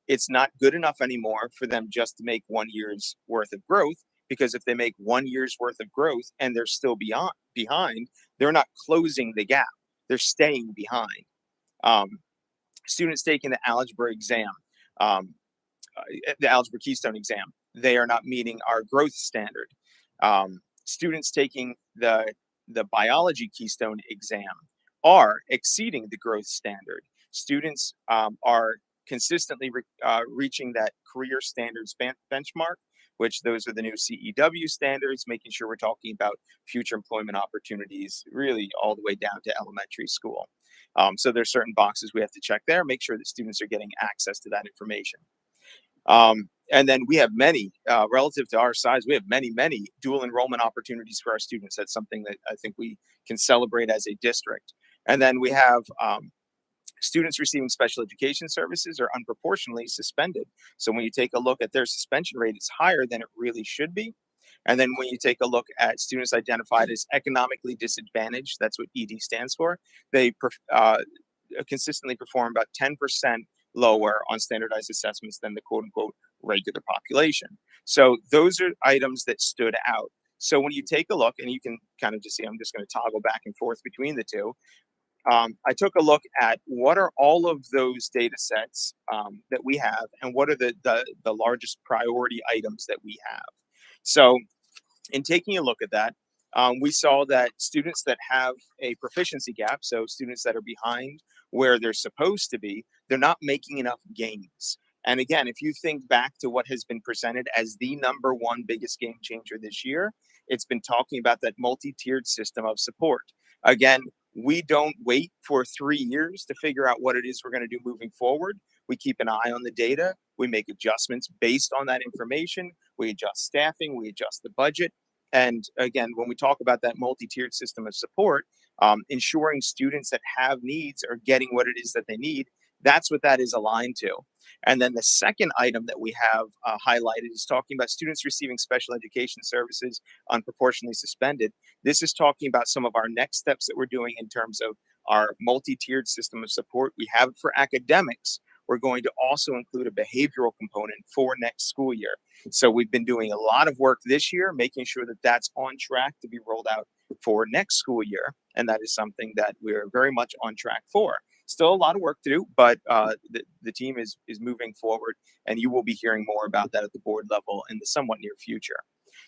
it's not good enough anymore for them just to make 1 year's worth of growth, because if they make 1 year's worth of growth and they're still behind, they're not closing the gap, they're staying behind. Students taking the algebra exam, the algebra keystone exam, they are not meeting our growth standard. Students taking the biology keystone exam are exceeding the growth standard. Students are consistently reaching that career standards benchmark, which those are the new CEW standards, making sure we're talking about future employment opportunities, really all the way down to elementary school. So there's certain boxes we have to check there, make sure that students are getting access to that information. And then we have many, relative to our size, we have many dual enrollment opportunities for our students. That's something that I think we can celebrate as a district. And then we have students receiving special education services are unproportionately suspended. So when you take a look at their suspension rate, it's higher than it really should be. And then when you take a look at students identified as economically disadvantaged, that's what ED stands for, they consistently perform about 10% lower on standardized assessments than the quote unquote regular population. So those are items that stood out. So when you take a look, and you can kind of just see, I'm just going to toggle back and forth between the two. I took a look at what are all of those data sets that we have, and what are the largest priority items that we have. So in taking a look at that, we saw that students that have a proficiency gap, so students that are behind where they're supposed to be, they're not making enough gains. And again, if you think back to what has been presented as the #1 biggest game changer this year, it's been talking about that multi-tiered system of support. Again, we don't wait for 3 years to figure out what it is we're going to do moving forward. We keep an eye on the data. We make adjustments based on that information. We adjust staffing. We adjust the budget. And again, when we talk about that multi-tiered system of support, ensuring students that have needs are getting what it is that they need, that's what that is aligned to. And then the second item that we have highlighted is talking about students receiving special education services unproportionately suspended. This is talking about some of our next steps that we're doing in terms of our multi-tiered system of support. We have it for academics. We're going to also include a behavioral component for next school year. So we've been doing a lot of work this year, making sure that that's on track to be rolled out for next school year. And that is something that we're very much on track for. Still a lot of work to do, but the team is moving forward, and you will be hearing more about that at the board level in the somewhat near future.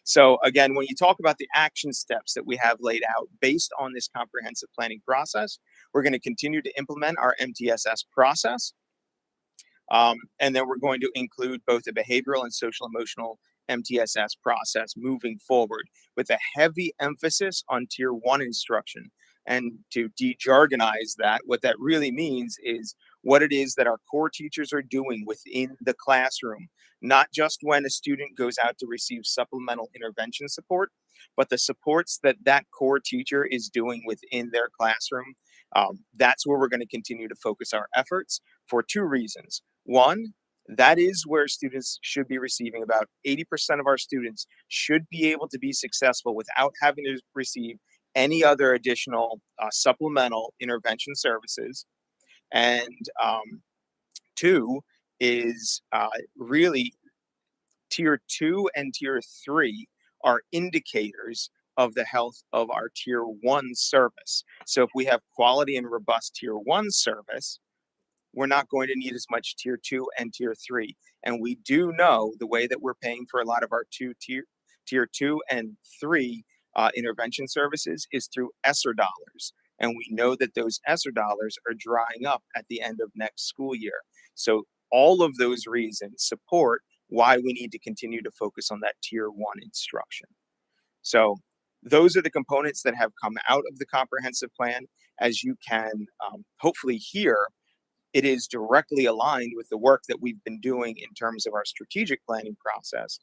So again, when you talk about the action steps that we have laid out based on this comprehensive planning process, we're going to continue to implement our MTSS process. And then we're going to include both the behavioral and social emotional MTSS process moving forward, with a heavy emphasis on Tier 1 instruction. And to de-jargonize that, what that really means is what it is that our core teachers are doing within the classroom, not just when a student goes out to receive supplemental intervention support, but the supports that that core teacher is doing within their classroom. That's where we're going to continue to focus our efforts for 2 reasons. One, that is where students should be receiving. About 80% of our students should be able to be successful without having to receive any other additional supplemental intervention services. And 2 is really Tier 2 and Tier 3 are indicators of the health of our Tier 1 service. So if we have quality and robust Tier 1 service, we're not going to need as much Tier 2 and Tier 3. And we do know the way that we're paying for a lot of our Tier 2 and 3 intervention services is through ESSER dollars. And we know that those ESSER dollars are drying up at the end of next school year. So all of those reasons support why we need to continue to focus on that Tier 1 instruction. So those are the components that have come out of the comprehensive plan. As you can hopefully hear, it is directly aligned with the work that we've been doing in terms of our strategic planning process,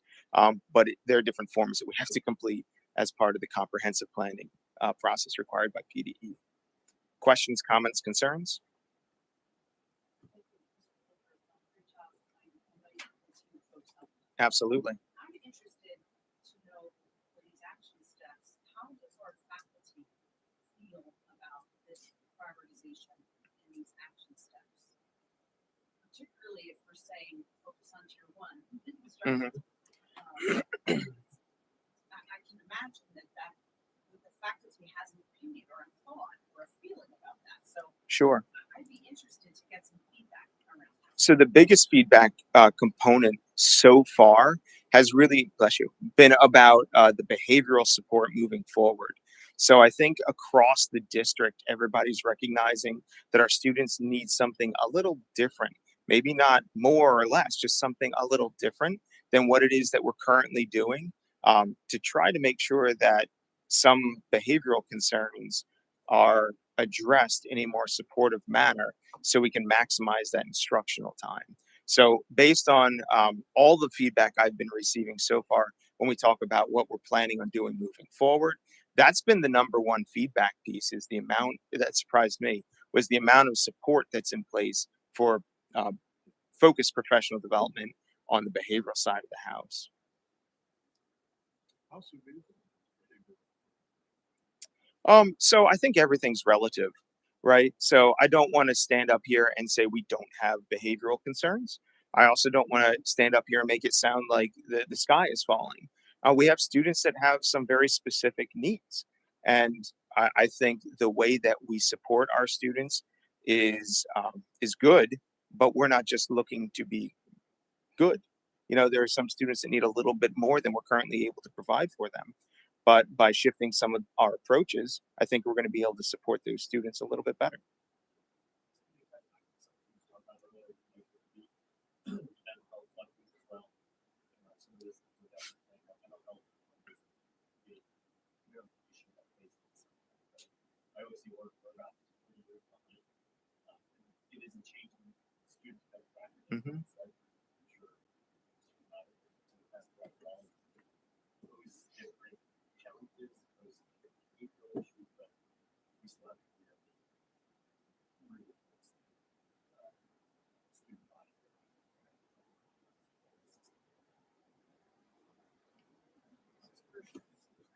but there are different forms that we have to complete as part of the comprehensive planning process required by PDE. Questions, comments, concerns? Absolutely. I'm interested to know for these action steps, how does our faculty feel feel about this prioritization and these action steps? Particularly if we're saying focus on tier one. Mhm. I can imagine that with the faculty has an opinion or a thought or a feeling about that. So Sure. I'd be interested to get some feedback around that. So the biggest feedback component so far has really, bless you, been about the behavioral support moving forward. So I think across the district, everybody's recognizing that our students need something a little different, maybe not more or less, just something a little different than what it is that we're currently doing, to try to make sure that some behavioral concerns are addressed in a more supportive manner so we can maximize that instructional time. So, based on all the feedback I've been receiving so far, when we talk about what we're planning on doing moving forward, that's been the number one feedback piece. Is the amount that surprised me was the amount of support that's in place for uh, focused professional development on the behavioral side of the house. How severe is it? So I think everything's relative, right? So I don't want to stand up here and say we don't have behavioral concerns. I also don't want to stand up here and make it sound like the sky is falling. We have students that have some very specific needs. And I think the way that we support our students is good, but we're not just looking to be good. You know, there are some students that need a little bit more than we're currently able to provide for them. But by shifting some of our approaches, I think we're going to be able to support those students a little bit better. I always see work for about 3 years behind. It isn't changing student demographics. Mhm. So I'm sure that's what those different challenges, those behavioral issues, but we still have to be able to really student body.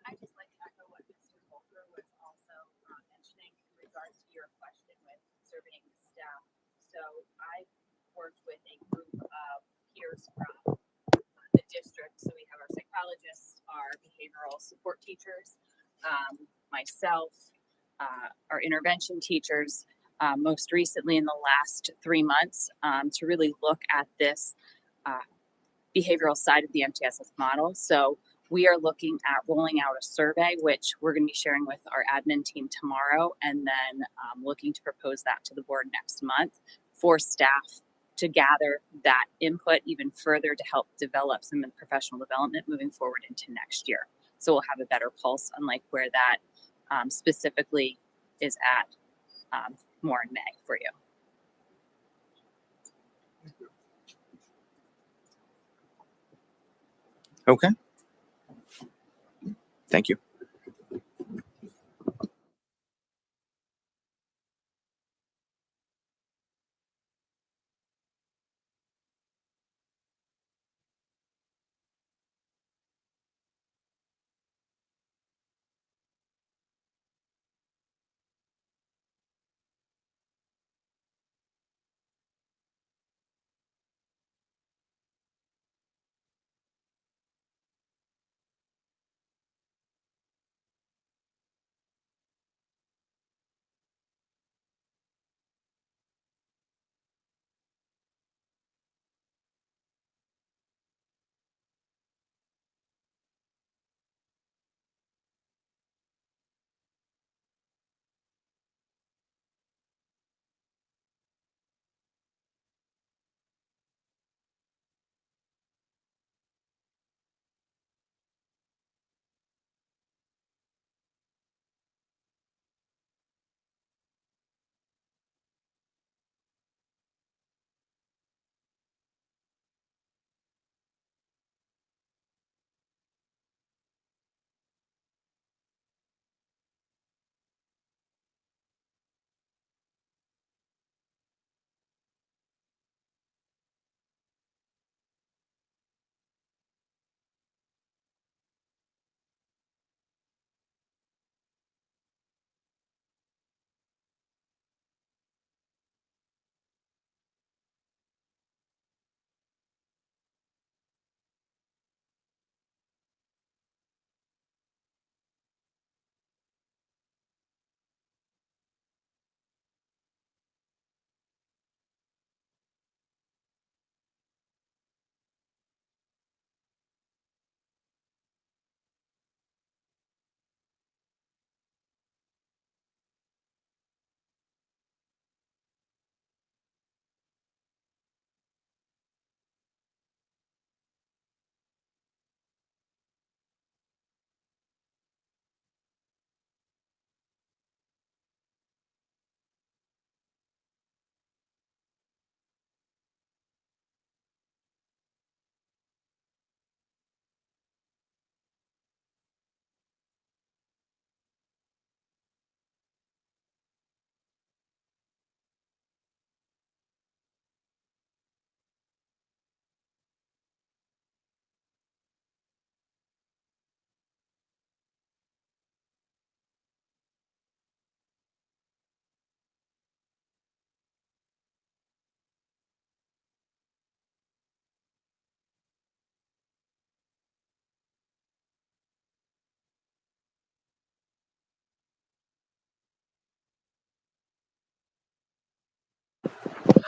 I just like to echo what Mr. Volker was also mentioning in regards to your question with surveying the staff. So I worked with a group of peers from the district. So we have our psychologists, our behavioral support teachers, myself, our intervention teachers, most recently in the last 3 months, to really look at this behavioral side of the MTSS model. So we are looking at rolling out a survey, which we're going to be sharing with our admin team tomorrow, and then looking to propose that to the board next month for staff to gather that input even further to help develop some professional development moving forward into next year. So we'll have a better pulse on like where that specifically is at more in May for you. Okay. Thank you.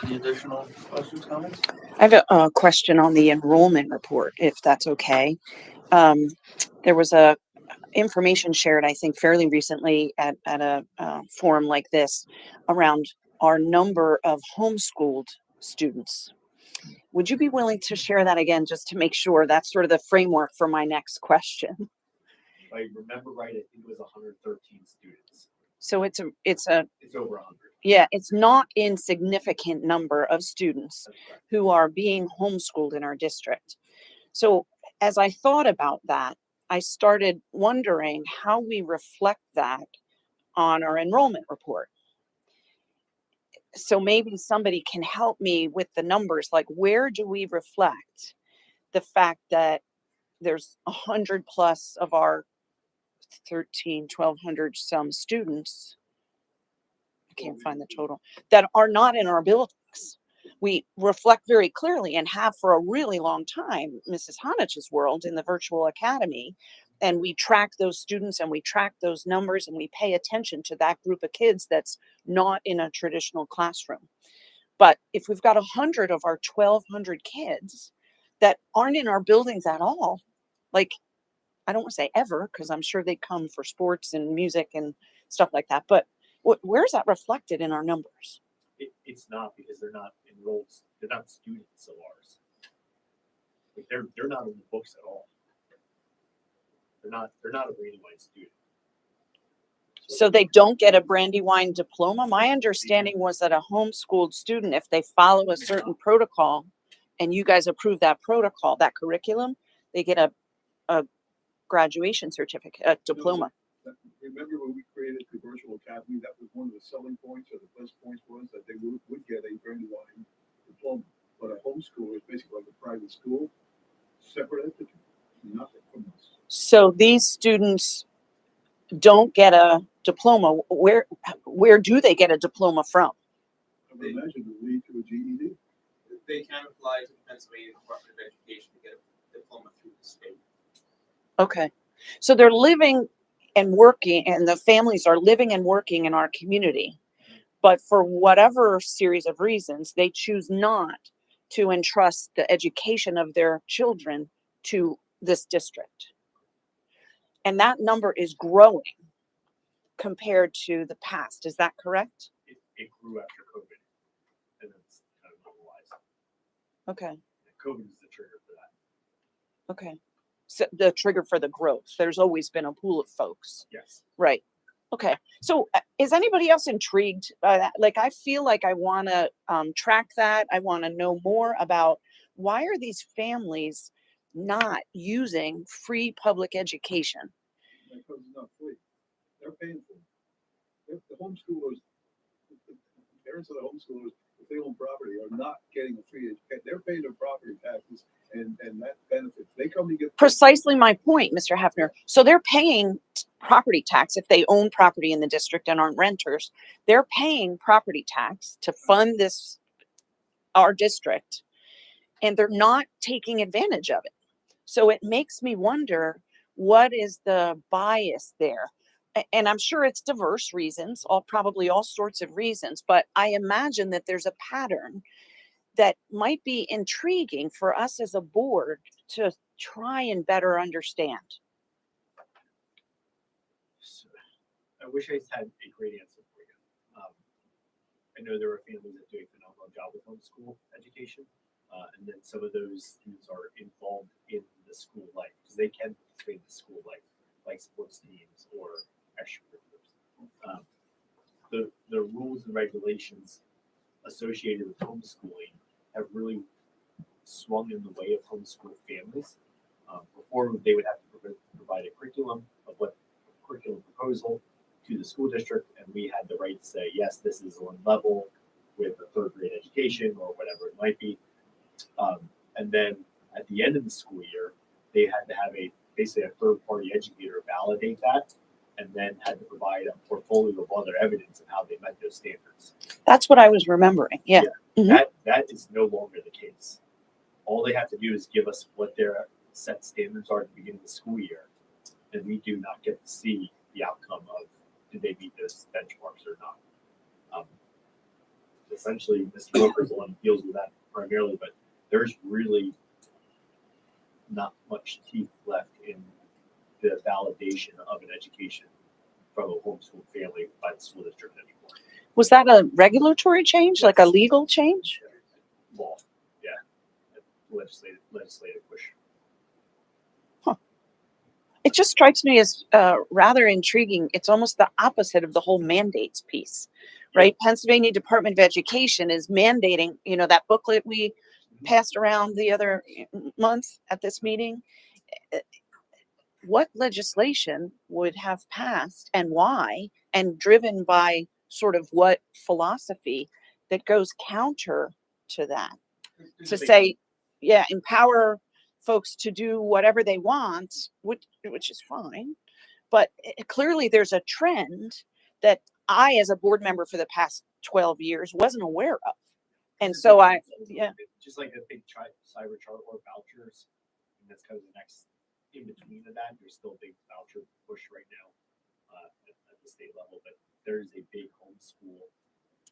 Any additional questions, comments? I have a question on the enrollment report, if that's okay. There was a information shared, I think, fairly recently at a forum like this around our number of homeschooled students. Would you be willing to share that again, just to make sure that's sort of the framework for my next question? If I remember right, I think it was 113 students. So it's It's over 100. yeah, it's not insignificant number of students That's correct. who are being homeschooled in our district. So as I thought about that, I started wondering how we reflect that on our enrollment report. So maybe somebody can help me with the numbers, like where do we reflect the fact that there's 100 plus of our 1,200 some students, I can't find the total, that are not in our buildings. We reflect very clearly and have for a really long time, Mrs. Honich's world in the virtual academy. And we track those students and we track those numbers and we pay attention to that group of kids that's not in a traditional classroom. But if we've got 100 of our 1,200 kids that aren't in our buildings at all, like, I don't want to say ever, because I'm sure they come for sports and music and stuff like that. But where's that reflected in our numbers? It's not, because they're not enrolled. They're not students of ours. Like they're not in the books at all. They're not a Brandywine student. So they don't get a Brandywine diploma? My understanding was that a homeschooled student, if they follow a certain protocol and you guys approve that protocol, that curriculum, they get a graduation certificate, a diploma. Remember when we created the virtual academy, that was one of the selling points or the best points was that they would get a Brandywine diploma. But a homeschool is basically like a private school, separate entity, nothing from us. So these students don't get a diploma. Where do they get a diploma from? I would imagine it would lead to a GED. They can apply to the Pennsylvania Department of Education to get a diploma through the state. Okay. So they're living and working, and the families are living and working in our community. But for whatever series of reasons, they choose not to entrust the education of their children to this district. And that number is growing compared to the past. Is that correct? It grew after COVID, and it's kind of normalized. Okay. COVID is the trigger for that. Okay. So the trigger for the growth. There's always been a pool of folks. Yes. Right. Okay. So is anybody else intrigued by that? Like, I feel like I want to track that. I want to know more about why are these families not using free public education? Because it's not free. They're paying for it. The homeschoolers, the parents of the homeschoolers, if they own property, are not getting a free education. They're paying their property taxes and that benefits. They come to get Precisely my point, Mr. Hefner. So they're paying property tax if they own property in the district and aren't renters. They're paying property tax to fund this, our district, and they're not taking advantage of it. So it makes me wonder, what is the bias there? And I'm sure it's diverse reasons, probably all sorts of reasons, but I imagine that there's a pattern that might be intriguing for us as a board to try and better understand. I wish I had a great answer for you. I know there are families that do a phenomenal job with homeschool education, and then some of those students are involved in the school life because they can participate in the school life, like sports teams or extracurriculars. The rules and regulations associated with homeschooling have really swung in the way of homeschool families. Before, they would have to provide a curriculum proposal to the school district, and we had the right to say, yes, this is one level with a third grade education or whatever it might be. And then at the end of the school year, they had to have basically a third party educator validate that, and then had to provide a portfolio of other evidence of how they met those standards. That's what I was remembering. Yeah. That is no longer the case. All they have to do is give us what their set standards are at the beginning of the school year, and we do not get to see the outcome of did they meet those benchmarks or not. essentially Mr. Walker is the one who deals with that primarily, but there's really not much teeth left in the validation of an education from a homeschool family by the school district anymore. Was that a regulatory change, like a legal change? Law, yeah, legislative push. It just strikes me as rather intriguing. It's almost the opposite of the whole mandates piece, right? Pennsylvania Department of Education is mandating, that booklet we passed around the other month at this meeting. What legislation would have passed and why, and driven by sort of what philosophy that goes counter to that? To say, yeah, empower folks to do whatever they want, which is fine. But clearly there's a trend that I, as a board member for the past 12 years, wasn't aware of. And so just like a big cyber chart or vouchers, and that's kind of the next in between of that. There's still a big voucher push right now at the state level, but there's a big homeschool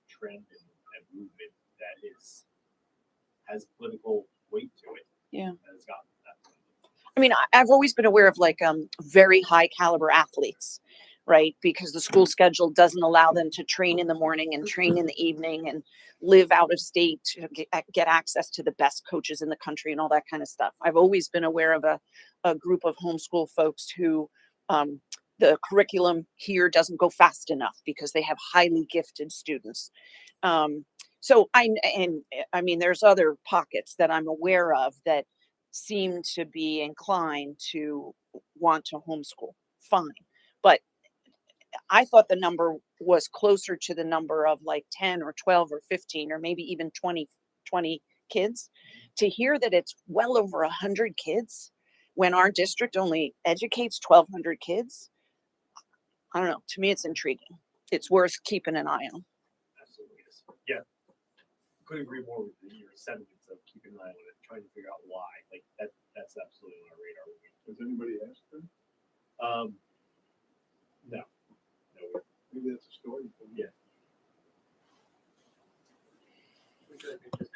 trend and movement that has political weight to it. Yeah. And has gotten that. I mean, I've always been aware of like very high caliber athletes, right? Because the school schedule doesn't allow them to train in the morning and train in the evening and live out of state to get access to the best coaches in the country and all that kind of stuff. I've always been aware of a group of homeschool folks who the curriculum here doesn't go fast enough because they have highly gifted students. So I mean, there's other pockets that I'm aware of that seem to be inclined to want to homeschool. Fine. But I thought the number was closer to the number of like 10 or 12 or 15 or maybe even 20 kids. To hear that it's well over 100 kids when our district only educates 1,200 kids, I don't know. To me, it's intriguing. It's worth keeping an eye on. Absolutely is. Yeah. Couldn't agree more with your sentiments of keeping an eye on it, trying to figure out why. Like that's absolutely on our radar. Has anybody asked them? No. Maybe that's a story. Yeah. We could just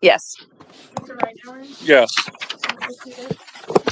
Yes. Mr. Reinhardt, Yes. Mr. Toots,